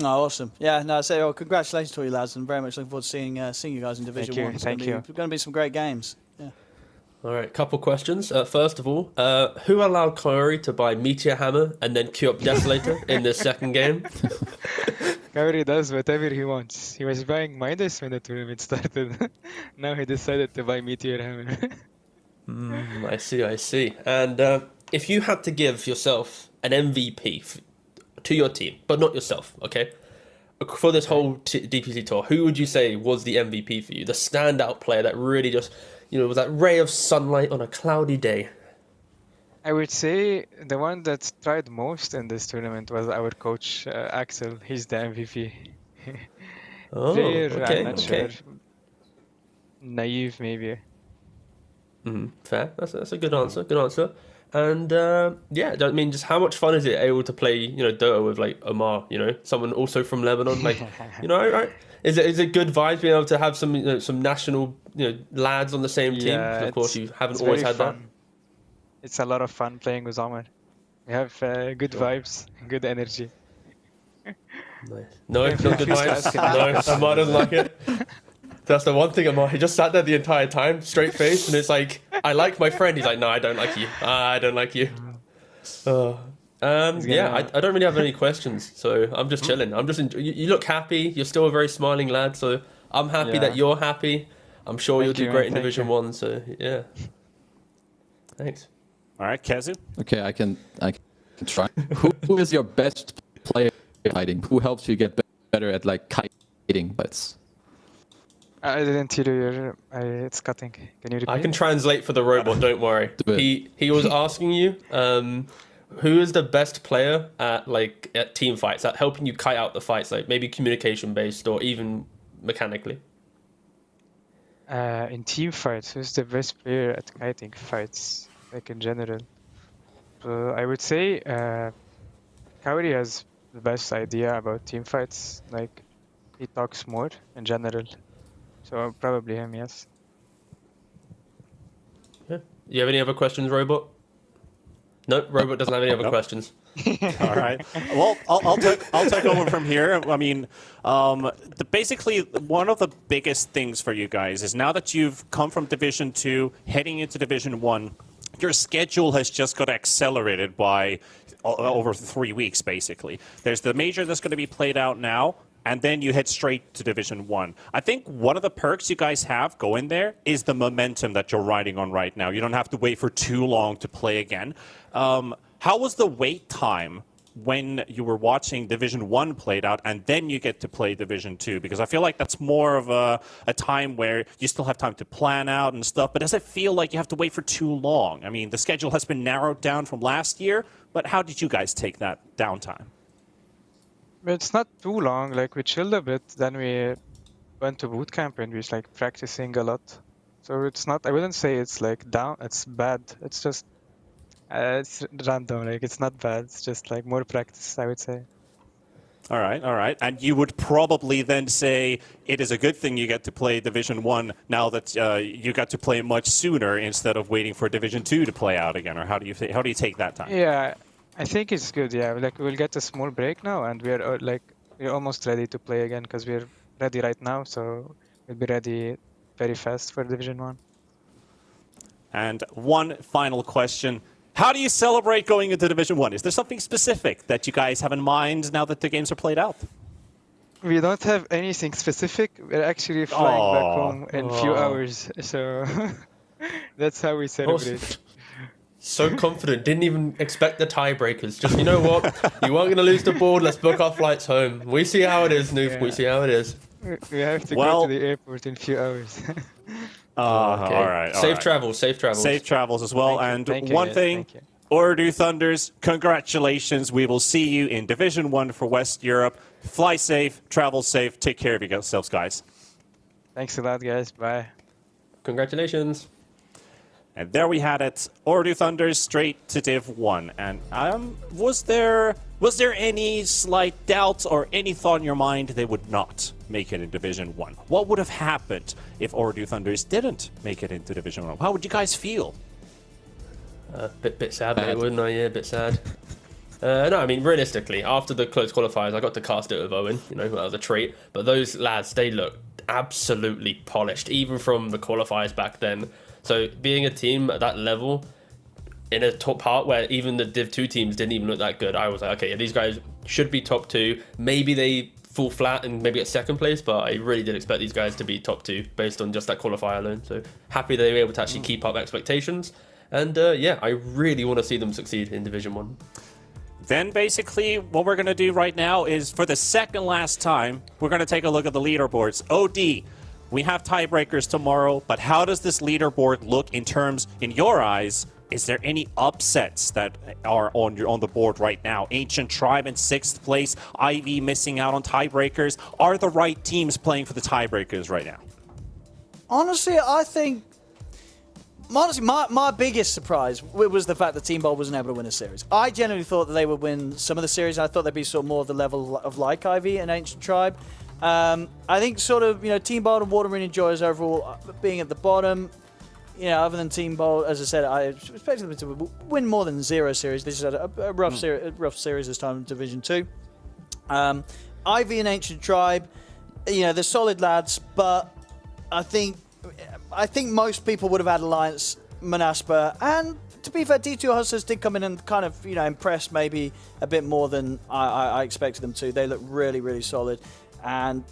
Oh, awesome. Yeah, no, so congratulations to you lads, and very much looking forward to seeing you guys in Division 1. Thank you. It's going to be some great games. Yeah. All right, couple questions. First of all, who allowed Kaori to buy Meteor Hammer and then queue up Desolator in the second game? Kaori does whatever he wants. He was buying Midas when the tournament started. Now he decided to buy Meteor Hammer. I see. And if you had to give yourself an MVP to your team, but not yourself, okay? For this whole DPC tour, who would you say was the MVP for you? The standout player that really just, was that ray of sunlight on a cloudy day? I would say the one that tried most in this tournament was our coach, Axel. He's the MVP. Player, I'm not sure. Naive, maybe. Fair. That's a good answer. And I mean, just how much fun is it able to play, Dota with like Omar, someone also from Lebanon, like, right? Is it good vibes being able to have some national, lads on the same team? Yeah, of course, you haven't always had fun. It's a lot of fun playing with Omar. We have good vibes, good energy. Nice. No, not good vibes. No, Omar doesn't like it. That's the one thing, Omar. He just sat there the entire time, straight face, and it's like, I like my friend. He's like, no, I don't like you. I don't like you. I don't really have any questions, so I'm just chilling. I'm just you look happy. You're still a very smiling lad, so I'm happy that you're happy. I'm sure you'll do great in Division 1, so yeah. Thanks. All right, Kazu. Okay, I can try. Who is your best player at kiting? Who helps you get better at like kiting? I didn't hear you. It's cutting. Can you repeat? I can translate for the robot. Don't worry. He was asking you, who is the best player at team fights, at helping you kite out the fights, like maybe communication based or even mechanically. In team fights, who's the best player at kiting fights, like in general? I would say Kaori has the best idea about team fights. Like, he talks more in general. So probably him, yes. Yeah. You have any other questions, Robot? No, Robot doesn't have any other questions. All right. Well, I'll take over from here. I mean, basically one of the biggest things for you guys is now that you've come from Division 2, heading into Division 1, your schedule has just got accelerated by over 3 weeks, basically. There's the major that's going to be played out now, and then you head straight to Division 1. I think one of the perks you guys have going there is the momentum that you're riding on right now. You don't have to wait for too long to play again. How was the wait time when you were watching Division 1 played out and then you get to play Division 2? Because I feel like that's more of a time where you still have time to plan out and stuff, but does it feel like you have to wait for too long? I mean, the schedule has been narrowed down from last year, but how did you guys take that downtime? It's not too long. Like we chilled a bit, then we went to boot camp and we was like practicing a lot. So it's not. I wouldn't say it's like down. It's bad. It's just it's random. Like it's not bad. It's just like more practice, I would say. All right, all right. And you would probably then say it is a good thing you get to play Division 1 now that you got to play much sooner instead of waiting for Division 2 to play out again. Or how do you take that time? Yeah, I think it's good. Yeah, like we'll get a small break now, and we're almost ready to play again because we're ready right now. So we'll be ready very fast for Division 1. And one final question. How do you celebrate going into Division 1? Is there something specific that you guys have in mind now that the games are played out? We don't have anything specific. We're actually flying back home in a few hours. So that's how we celebrate. So confident, didn't even expect the tiebreakers. Just, you know what? You weren't going to lose the board. Let's book our flights home. We see how it is, Noof. Yeah. We see how it is. We have to go to the airport in a few hours. Okay. All right. Safe travels. Safe travels. Safe travels as well. Thank you, one guys. thing, Thank you. Ordu Thunders, congratulations. We will see you in Division 1 for West Europe. Fly safe, travel safe, take care of yourselves, guys. Thanks a lot, guys. Bye. Congratulations. And there we had it. Ordu Thunders straight to Div 1. And was there any slight doubt or any thought in your mind they would not make it in Division 1? What would have happened if Ordu Thunders didn't make it into Division 1? How would you guys feel? Bit sad, mate, wouldn't I? Yeah, a bit sad. No, I mean, realistically, after the close qualifiers, I got to cast it with Owen. You know, that was a treat. But those lads, they look absolutely polished, even from the qualifiers back then. So being a team at that level in a top part where even the Div 2 teams didn't even look that good, I was like, okay, these guys should be top 2. Maybe they fall flat and maybe get second place, but I really did expect these guys to be top 2 based on just that qualifier alone. So happy they were able to actually keep up expectations. And yeah, I really want to see them succeed in Division 1. Then basically what we're going to do right now is, for the second last time, we're going to take a look at the leaderboards. OD, we have tiebreakers tomorrow, but how does this leaderboard look in your eyes? Is there any upsets that are on the board right now? Ancient Tribe in 6th place, Ivy missing out on tiebreakers. Are the right teams playing for the tiebreakers right now? Honestly, I think... Honestly, my biggest surprise was the fact that Team Bold wasn't able to win a series. I genuinely thought that they would win some of the series. I thought they'd be sort of more of the level of like Ivy and Ancient Tribe. I think sort of, Team Bold and Water Marine Enjoyers overall being at the bottom. Other than Team Bold, as I said, I expected them to win more than 0 series. This is a rough series this time in Division 2. Ivy and Ancient Tribe, they're solid lads, but I think most people would have had Alliance, Manaspa, and to be fair, D2 Hustlers did come in and kind of, impress maybe a bit more than I expected them to. They look really, really solid. And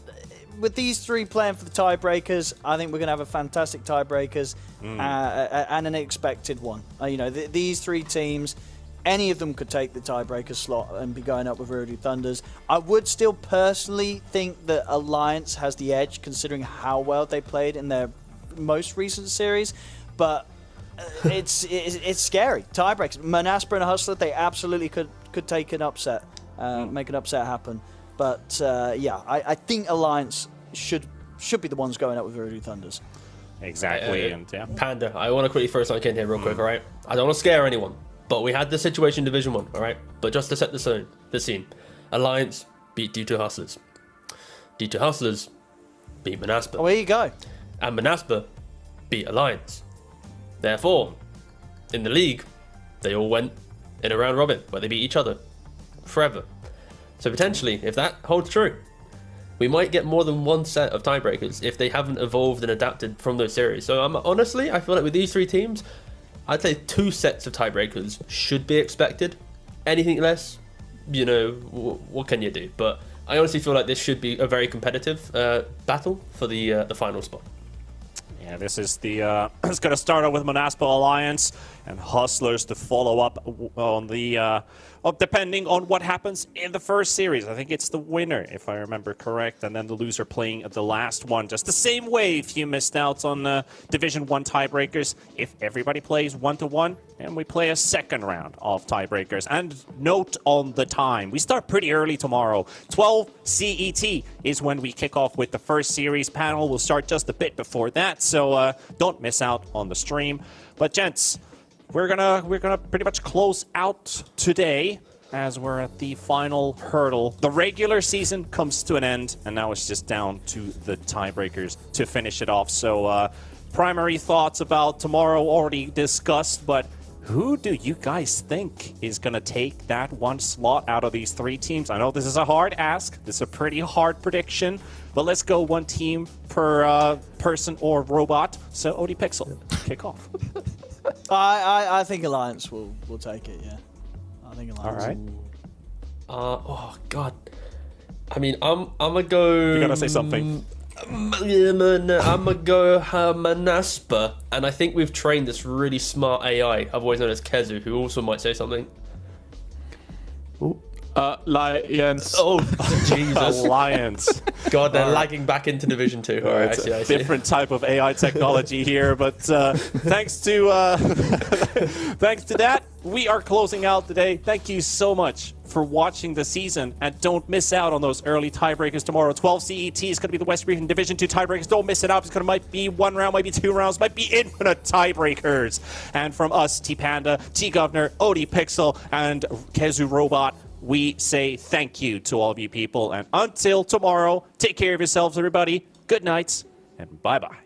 with these 3 playing for the tiebreakers, I think we're going to have a fantastic tiebreakers and an expected one. These 3 teams, any of them could take the tiebreaker slot and be going up with Ordu Thunders. I would still personally think that Alliance has the edge, considering how well they played in their most recent series, but it's scary. Tiebreakers. Manaspa and Hustler, they absolutely could take an upset, make an upset happen. But yeah, I think Alliance should be the ones going up with Ordu Thunders. Exactly. And yeah. Panda, I want to quickly throw something in here real quick, all right? I don't want to scare anyone, but we had this situation in Division 1, all right? But just to set the scene, Alliance beat D2 Hustlers. D2 Hustlers beat Manaspa. Oh, here you go. And Manaspa beat Alliance. Therefore, in the league, they all went in a round robin where they beat each other. forever. So potentially, if that holds true, we might get more than one set of tiebreakers if they haven't evolved and adapted from those series. So honestly, I feel like with these 3 teams, I'd say 2 sets of tiebreakers should be expected. Anything less, you know, what can you do? But I honestly feel like this should be a very competitive battle for the final spot. Yeah, this is the it's going to start out with Monaspa Alliance and Hustlers to follow up on the depending on what happens in the first series. I think it's the winner, if I remember correct, and then the loser playing the last one. Just the same way if you missed out on Division 1 tiebreakers, if everybody plays 1-1, and we play a second round of tiebreakers. And note on the time, we start pretty early tomorrow. 12 CET is when we kick off with the first series panel. We'll start just a bit before that, so don't miss out on the stream. But gents, we're gonna pretty much close out today as we're at the final hurdle. The regular season comes to an end, and now it's just down to the tiebreakers to finish it off. So primary thoughts about tomorrow already discussed, but who do you guys think is going to take that one slot out of these 3 teams? I know this is a hard ask. This is a pretty hard prediction, but let's go 1 team per person or robot. So Odie Pixel, kick off. I think Alliance will take it, yeah. I think Alliance. All right. Oh, God. I mean, I'm going to go... You got to say something. I'm gonna go Manaspa, and I think we've trained this really smart AI, otherwise known as Kezu, who also might say something. Lions. Oh, Jesus. Alliance. God, they're lagging back into Division 2. All right, It's I a see. different type of AI technology here, but thanks to thanks to that, we are closing out today. Thank you so much for watching the season, and don't miss out on those early tiebreakers tomorrow. 12 CET is going to be the West Region Division 2 tiebreakers. Don't miss it out. It's going to might be 1 round, might be 2 rounds, might be infinite tiebreakers. And from us, T Panda, T Governor, Odie Pixel, and Kezu Robot, we say thank you to all of you people. And until tomorrow, take care of yourselves, everybody. Good night, and bye-bye.